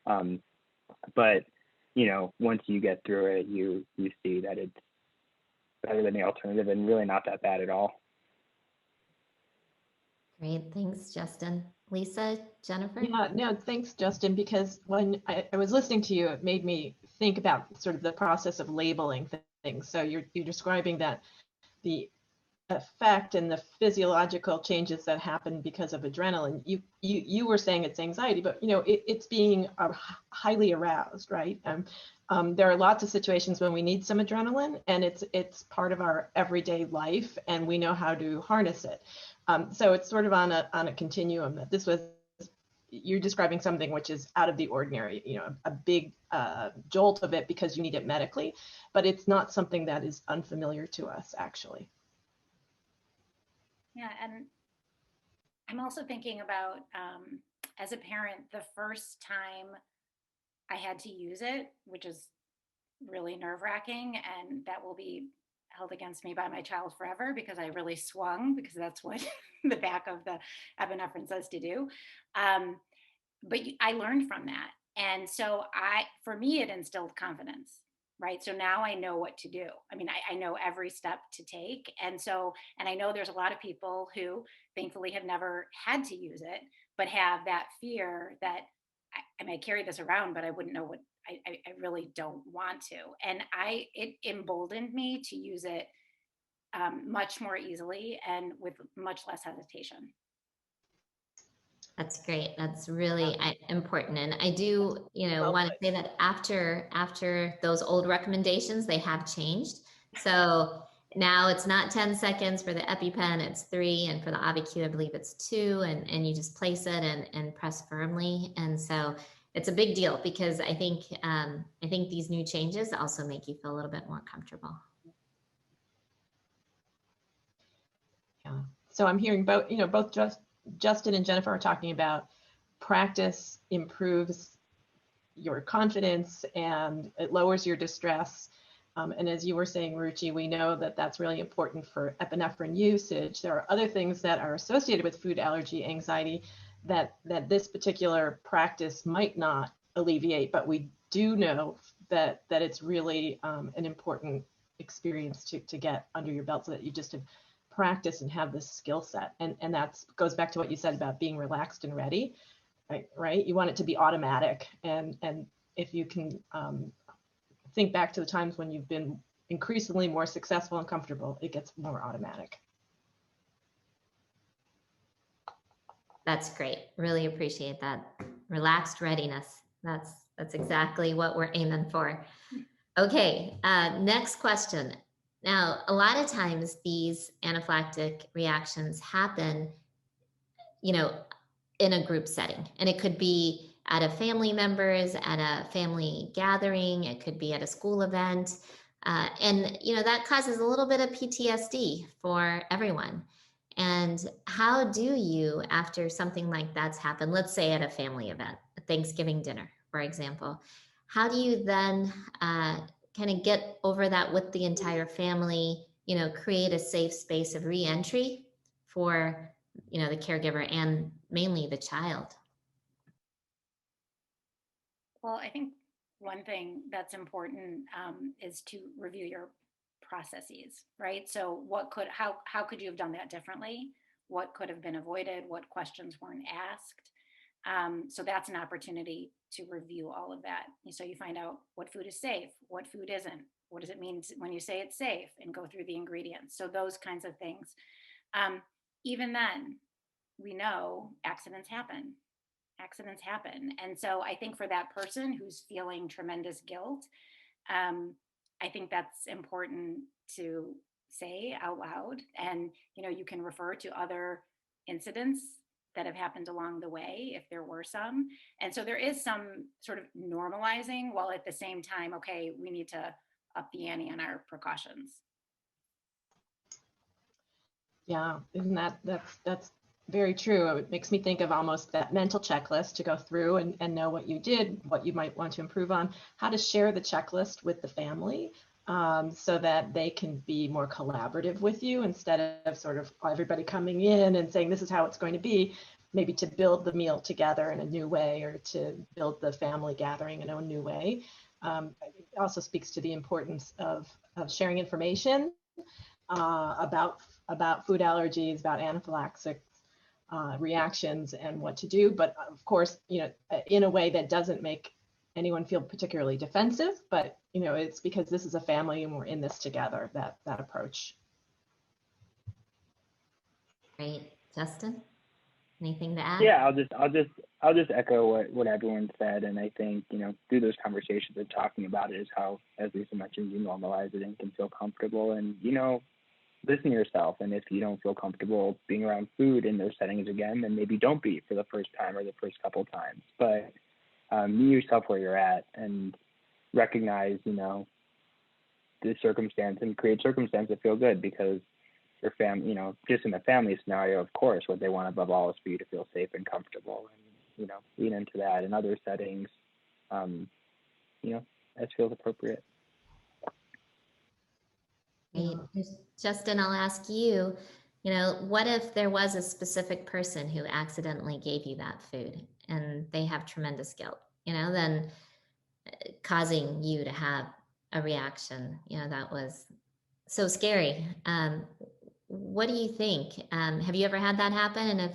But, once you get through it, you see that it's better than the alternative and really not that bad at all. Great, thanks, Justin. Lisa, Jennifer? Yeah, no, thanks, Justin, because when I was listening to you, it made me think about sort of the process of labeling things. So you're describing that the effect and the physiological changes that happen because of adrenaline. You were saying it's anxiety, but it's being highly aroused, right? There are lots of situations when we need some adrenaline, and it's part of our everyday life, and we know how to harness it. So it's sort of on a continuum. That this was, you're describing something which is out of the ordinary, a big jolt of it because you need it medically, but it's not something that is unfamiliar to us, actually. Yeah, and I'm also thinking about, as a parent, the first time I had to use it, which is really nerve-wracking, and that will be held against me by my child forever, because I really swung, because that's what the back of the epinephrine says to do. But I learned from that. And so for me, it instilled confidence, right? So now I know what to do. I mean, I know every step to take. And I know there's a lot of people who thankfully have never had to use it, but have that fear that I may carry this around, but I wouldn't know what, I really don't want to. And it emboldened me to use it much more easily and with much less hesitation. That's great. That's really important. And I do, want to say that after those old recommendations, they have changed. So now it's not 10 seconds for the EpiPen, it's 3. And for the AviQ, I believe it's 2. And you just place it and press firmly. And so it's a big deal, because I think these new changes also make you feel a little bit more comfortable. Yeah. So I'm hearing both Justin and Jennifer are talking about practice improves your confidence and it lowers your distress. And as you were saying, Ruchi, we know that that's really important for epinephrine usage. There are other things that are associated with food allergy anxiety that this particular practice might not alleviate, but we do know that it's really an important experience to get under your belt, so that you just have practice and have this skill set. And that goes back to what you said about being relaxed and ready, right? You want it to be automatic. And if you can think back to the times when you've been increasingly more successful and comfortable, it gets more automatic. That's great. Really appreciate that. Relaxed readiness. That's exactly what we're aiming for. Okay, next question. Now, a lot of times these anaphylactic reactions happen, in a group setting, and it could be at a family members, at a family gathering, it could be at a school event. And, that causes a little bit of PTSD for everyone. And how do you, after something like that's happened, let's say at a family event, a Thanksgiving dinner, for example, how do you then kind of get over that with the entire family, create a safe space of re-entry for the caregiver and mainly the child? Well, I think one thing that's important is to review your processes, right? So how could you have done that differently? What could have been avoided? What questions weren't asked? So that's an opportunity to review all of that. So you find out what food is safe, what food isn't, what does it mean when you say it's safe, and go through the ingredients. So those kinds of things. Even then, we know accidents happen. Accidents happen. And so I think for that person who's feeling tremendous guilt, I think that's important to say out loud. And, you can refer to other incidents that have happened along the way, if there were some. And so there is some sort of normalizing, while at the same time, okay, we need to up the ante on our precautions. Yeah, isn't that's very true. It makes me think of almost that mental checklist to go through and know what you did, what you might want to improve on, how to share the checklist with the family, so that they can be more collaborative with you instead of sort of everybody coming in and saying, this is how it's going to be, maybe to build the meal together in a new way, or to build the family gathering in a new way. It also speaks to the importance of sharing information about food allergies, about anaphylactic reactions and what to do, but of course, in a way that doesn't make anyone feel particularly defensive, but it's because this is a family and we're in this together, that approach. Great. Justin, anything to add? Yeah, I'll just echo what everyone said, and I think through those conversations and talking about it is how, as Lisa mentioned, you normalize it and can feel comfortable, and listen to yourself. And if you don't feel comfortable being around food in those settings again, then maybe don't be for the first time or the first couple of times. But meet yourself where you're at and recognize, the circumstance, and create circumstance that feel good, because your family, just in the family scenario, of course, what they want above all is for you to feel safe and comfortable, and, lean into that. In other settings, as feels appropriate. Great. Justin, I'll ask you, what if there was a specific person who accidentally gave you that food and they have tremendous guilt, then causing you to have a reaction, that was so scary. What do you think? Have you ever had that happen? And if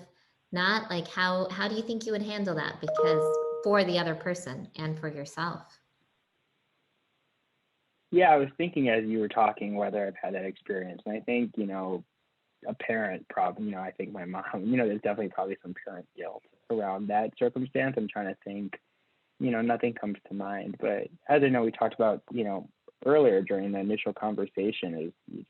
not, like how do you think you would handle that? Because for the other person and for yourself. Yeah, I was thinking as you were talking whether I've had that experience. And I think, a parent problem, I think my mom, there's definitely probably some parent guilt around that circumstance. I'm trying to think, nothing comes to mind. But as I know we talked about, earlier during the initial conversation, is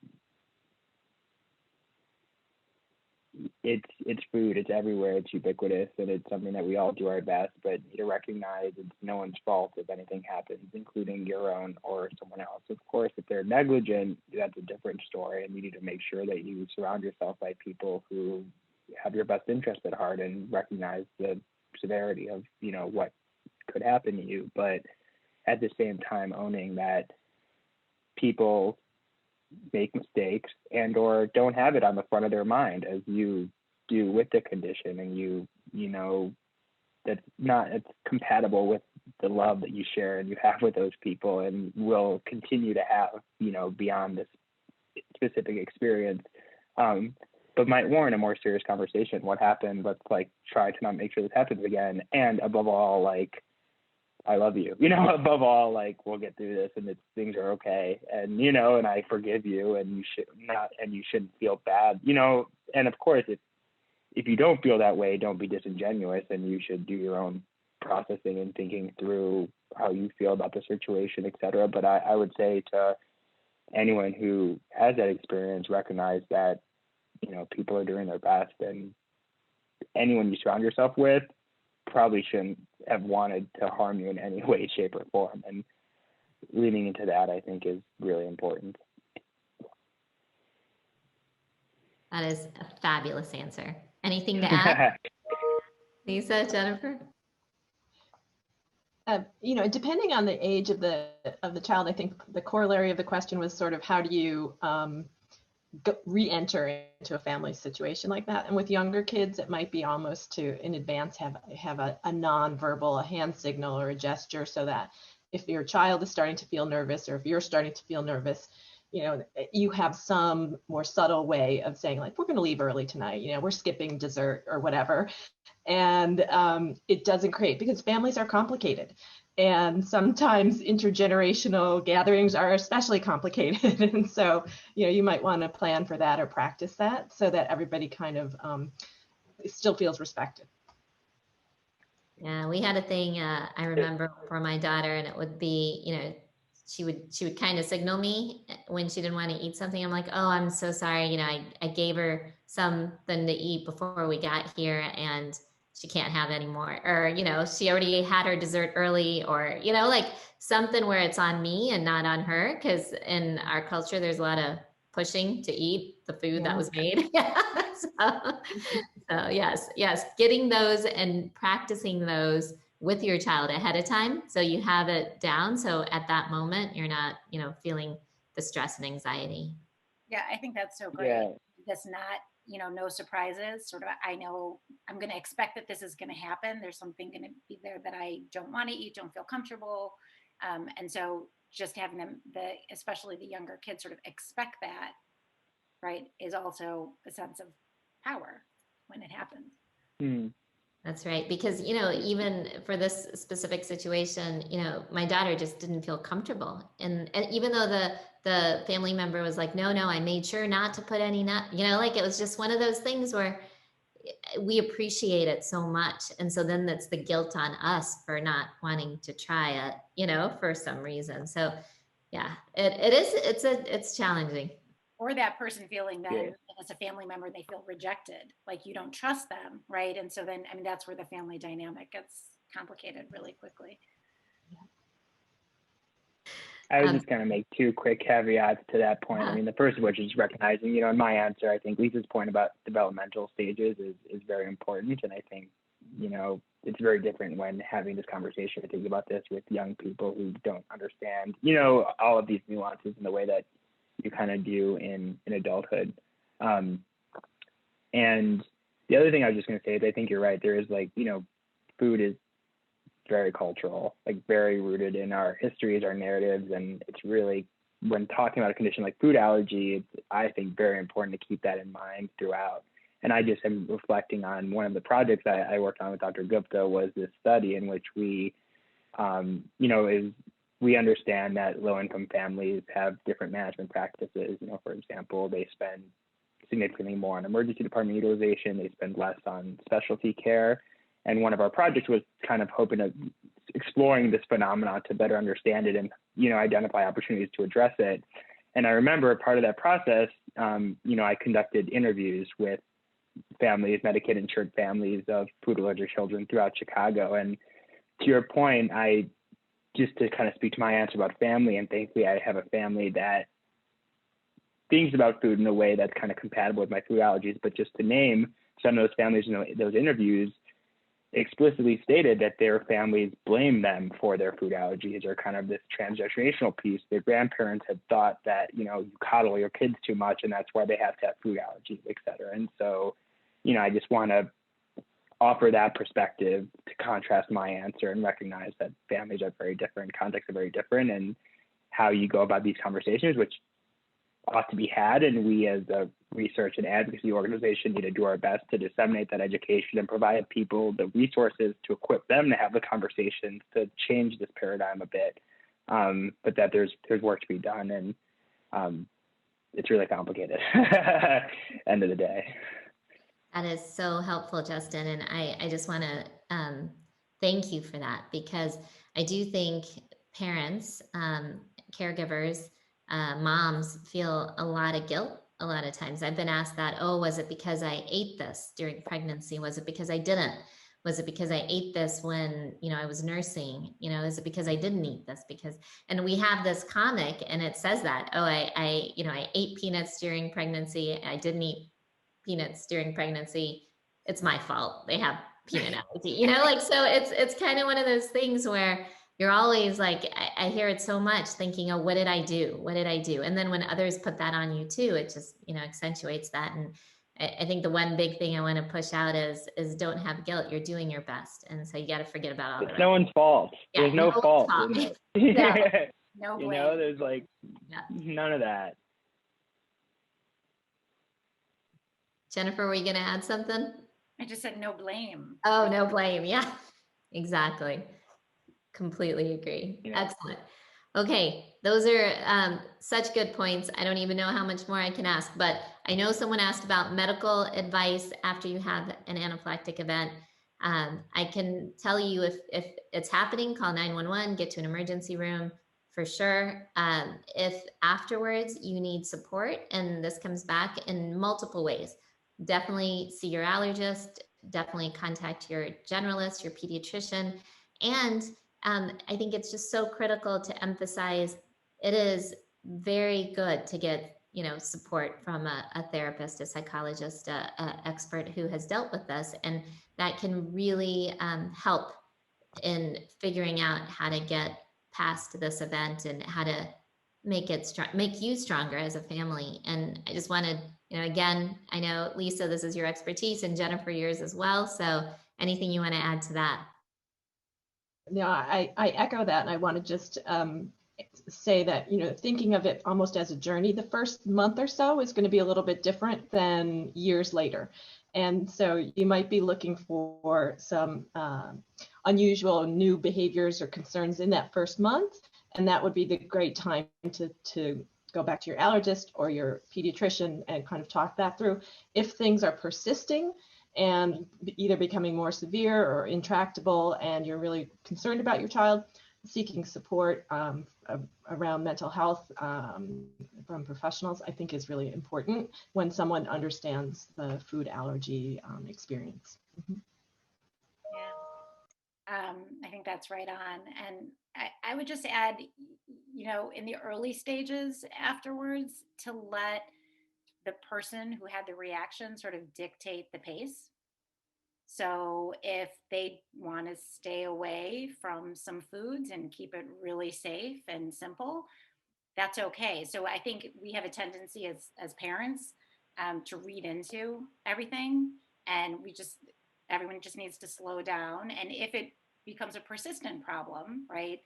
it's food, it's everywhere, it's ubiquitous, and it's something that we all do our best, but to recognize it's no one's fault if anything happens, including your own or someone else. Of course, if they're negligent, that's a different story, and you need to make sure that you surround yourself by people who have your best interest at heart and recognize the severity of, what could happen to you. But at the same time, owning that people make mistakes and or don't have it on the front of their mind as you do with the condition, and it's compatible with the love that you share and you have with those people and will continue to have, beyond this specific experience, but might warrant a more serious conversation. What happened? Let's try to not make sure this happens again. And above all, I love you, above all, we'll get through this, and things are okay. And, and I forgive you, and you shouldn't feel bad, and of course, if you don't feel that way, don't be disingenuous, and you should do your own processing and thinking through how you feel about the situation, et cetera. But I would say to anyone who has that experience, recognize that, people are doing their best, and anyone you surround yourself with probably shouldn't have wanted to harm you in any way, shape, or form. And leaning into that, I think, is really important. That is a fabulous answer. Anything to add? Lisa, Jennifer? Depending on the age of the child, I think the corollary of the question was sort of how do you re-enter into a family situation like that. And with younger kids, it might be almost to in advance have a non-verbal, a hand signal or a gesture, so that if your child is starting to feel nervous, or if you're starting to feel nervous, you have some more subtle way of saying, like, we're going to leave early tonight, we're skipping dessert or whatever. And it doesn't create, because families are complicated. And sometimes intergenerational gatherings are especially complicated. And so, you might want to plan for that or practice that, so that everybody kind of still feels respected. Yeah, we had a thing, I remember, for my daughter, and it would be, she would kind of signal me when she didn't want to eat something. I'm like, oh, I'm so sorry. I gave her something to eat before we got here, and she can't have any more. Or, she already had her dessert early, or, like something where it's on me and not on her. Because in our culture, there's a lot of pushing to eat the food that was made. So yes, getting those and practicing those with your child ahead of time, so you have it down. So at that moment, you're not, feeling the stress and anxiety. Yeah, I think that's so great. Yeah. That's not, no surprises. Sort of, I know I'm going to expect that this is going to happen. There's something going to be there that I don't want to eat, don't feel comfortable. And so just having them, especially the younger kids, sort of expect that, right, is also a sense of power when it happens. That's right. Because, even for this specific situation, my daughter just didn't feel comfortable. And even though the family member was like, no, I made sure not to put any nut, like, it was just one of those things where we appreciate it so much. And so then that's the guilt on us for not wanting to try it, for some reason. So yeah, it's challenging. Or that person feeling then as a family member, they feel rejected, like you don't trust them, right? And so then, that's where the family dynamic gets complicated really quickly. I was just going to make two quick caveats to that point. The first of which is recognizing, in my answer, I think Lisa's point about developmental stages is very important. And I think, it's very different when having this conversation or thinking about this with young people who don't understand, all of these nuances in the way that you kind of do in adulthood. And the other thing I was just going to say is I think you're right. There is food is very cultural, very rooted in our histories, our narratives. And it's really, when talking about a condition like food allergy, it's, I think, very important to keep that in mind throughout. And I just am reflecting on one of the projects I worked on with Dr. Gupta was this study in which we, we understand that low-income families have different management practices. For example, they spend significantly more on emergency department utilization. They spend less on specialty care. And one of our projects was kind of hoping to exploring this phenomenon to better understand it and, identify opportunities to address it. And I remember part of that process, I conducted interviews with families, Medicaid insured families of food allergic children throughout Chicago. And to your point, just to kind of speak to my answer about family, and thankfully I have a family that thinks about food in a way that's kind of compatible with my food allergies. But just to name some of those families in those interviews explicitly stated that their families blame them for their food allergies, or kind of this transgenerational piece. Their grandparents had thought that, you coddle your kids too much and that's why they have to have food allergies, et cetera. And so, I just want to offer that perspective to contrast my answer and recognize that families are very different, contexts are very different, and how you go about these conversations, which ought to be had. And we as a research and advocacy organization need to do our best to disseminate that education and provide people the resources to equip them to have the conversations to change this paradigm a bit. But that there's work to be done, and it's really complicated end of the day. That is so helpful, Justin. And I just want to thank you for that, because I do think parents, caregivers, moms feel a lot of guilt a lot of times. I've been asked that, oh, was it because I ate this during pregnancy? Was it because I didn't? Was it because I ate this when, I was nursing? Is it because I didn't eat this? And we have this comic and it says that, oh, I ate peanuts during pregnancy. I didn't eat peanuts during pregnancy. It's my fault. They have peanut allergy, so it's kind of one of those things where you're always like, I hear it so much thinking, oh, what did I do? What did I do? And then when others put that on you too, it just, accentuates that. And I think the one big thing I want to push out is don't have guilt. You're doing your best. And so you got to forget about all the It's rest. no one's fault. Yeah, There's no fault fault. in it. Yeah. No You blame. know, there's like Yeah. none of that. Jennifer, were you going to add something? I just said no blame. Oh, no blame. Yeah, exactly. Completely agree. Yeah. Excellent. Okay, those are such good points. I don't even know how much more I can ask, but I know someone asked about medical advice after you have an anaphylactic event. I can tell you if it's happening, call 911, get to an emergency room for sure. If afterwards you need support, and this comes back in multiple ways, definitely see your allergist, definitely contact your generalist, your pediatrician, and I think it's just so critical to emphasize it is very good to get, support from a therapist, a psychologist, a expert who has dealt with this, and that can really help in figuring out how to get past this event and how to make you stronger as a family. And I just wanted, again, I know Lisa, this is your expertise, and Jennifer, yours as well. So anything you want to add to that? No, I echo that, and I want to just say that, thinking of it almost as a journey, the first month or so is going to be a little bit different than years later. And so you might be looking for some unusual new behaviors or concerns in that first month, and that would be the great time to go back to your allergist or your pediatrician and kind of talk that through. If things are persisting and either becoming more severe or intractable, and you're really concerned about your child, seeking support around mental health from professionals, I think is really important when someone understands the food allergy experience. Mm-hmm. Yeah, I think that's right on. And I would just add, in the early stages afterwards, to let the person who had the reaction sort of dictate the pace. So if they want to stay away from some foods and keep it really safe and simple, that's okay. So I think we have a tendency as parents to read into everything, and everyone just needs to slow down. And if it becomes a persistent problem, right,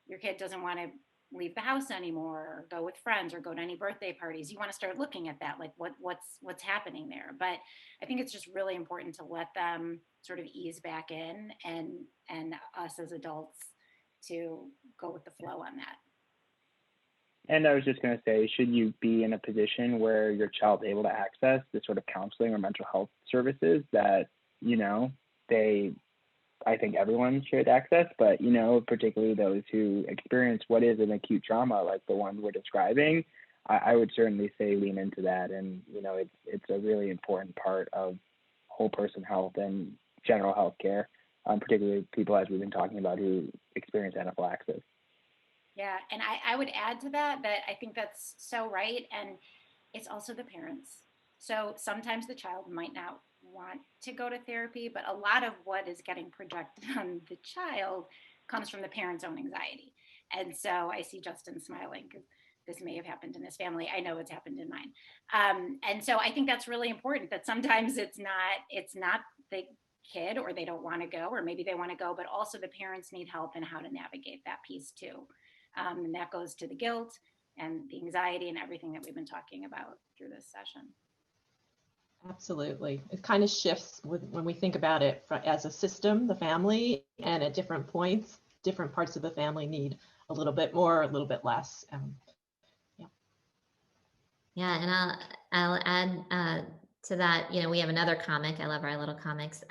your kid doesn't want to leave the house anymore, or go with friends, or go to any birthday parties, you want to start looking at that, like what's happening there. But I think it's just really important to let them sort of ease back in, and us as adults to go with the flow on that. And I was just going to say, should you be in a position where your child's able to access this sort of counseling or mental health services that, I think everyone should access, but, particularly those who experience what is an acute trauma like the one we're describing, I would certainly say lean into that. And, it's a really important part of whole person health and general health care, particularly people, as we've been talking about, who experience anaphylaxis. Yeah, and I would add to that I think that's so right. And it's also the parents. So sometimes the child might not want to go to therapy, but a lot of what is getting projected on the child comes from the parent's own anxiety. And so I see Justin smiling because this may have happened in his family. I know it's happened in mine. And so I think that's really important, that sometimes it's not the kid, or they don't want to go, or maybe they want to go, but also the parents need help in how to navigate that piece too. And that goes to the guilt and the anxiety and everything that we've been talking about through this session. Absolutely. It kind of shifts when we think about it as a system, the family, and at different points, different parts of the family need a little bit more, a little bit less. Yeah, and I'll add to that. We have another comic. I love our little comics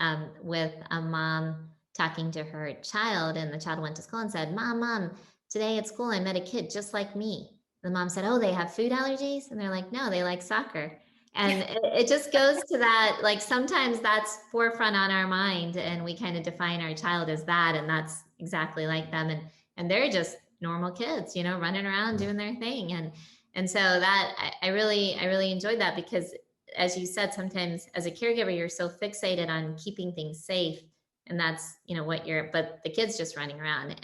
with a mom talking to her child, and the child went to school and said, "Mom, today at school I met a kid just like me." The mom said, "Oh, they have food allergies?" And they're like, "No, they like soccer." And it just goes to that, like sometimes that's forefront on our mind, and we kind of define our child as that, and that's exactly like them, and they're just normal kids, running around doing their thing, and so that I really enjoyed that, because as you said, sometimes as a caregiver you're so fixated on keeping things safe, and that's but the kid's just running around,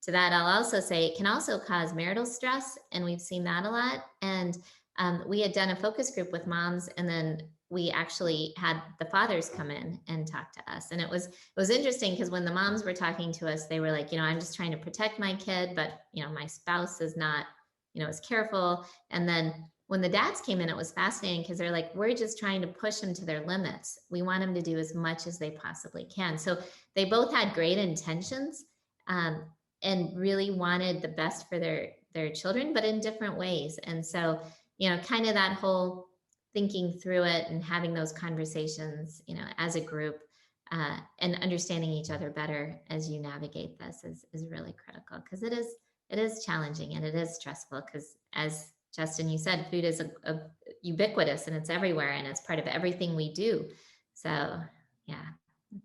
to that, I'll also say it can also cause marital stress, and we've seen that a lot. And we had done a focus group with moms, and then we actually had the fathers come in and talk to us. And it was interesting because when the moms were talking to us, they were like, I'm just trying to protect my kid, but my spouse is not, as careful. And then when the dads came in, it was fascinating because they're like, we're just trying to push them to their limits. We want them to do as much as they possibly can. So they both had great intentions, and really wanted the best for their children, but in different ways. And so, kind of that whole thinking through it and having those conversations, as a group, and understanding each other better as you navigate this is really critical, because it is challenging and it is stressful, because as Justin, you said, food is a ubiquitous, and it's everywhere, and it's part of everything we do. So yeah,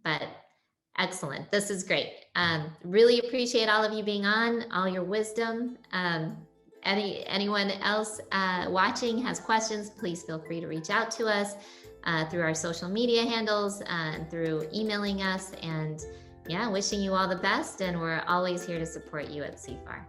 but excellent. This is great. Really appreciate all of you being on, all your wisdom. Anyone else watching has questions, please feel free to reach out to us through our social media handles and through emailing us. And yeah, wishing you all the best. And we're always here to support you at CFAAR.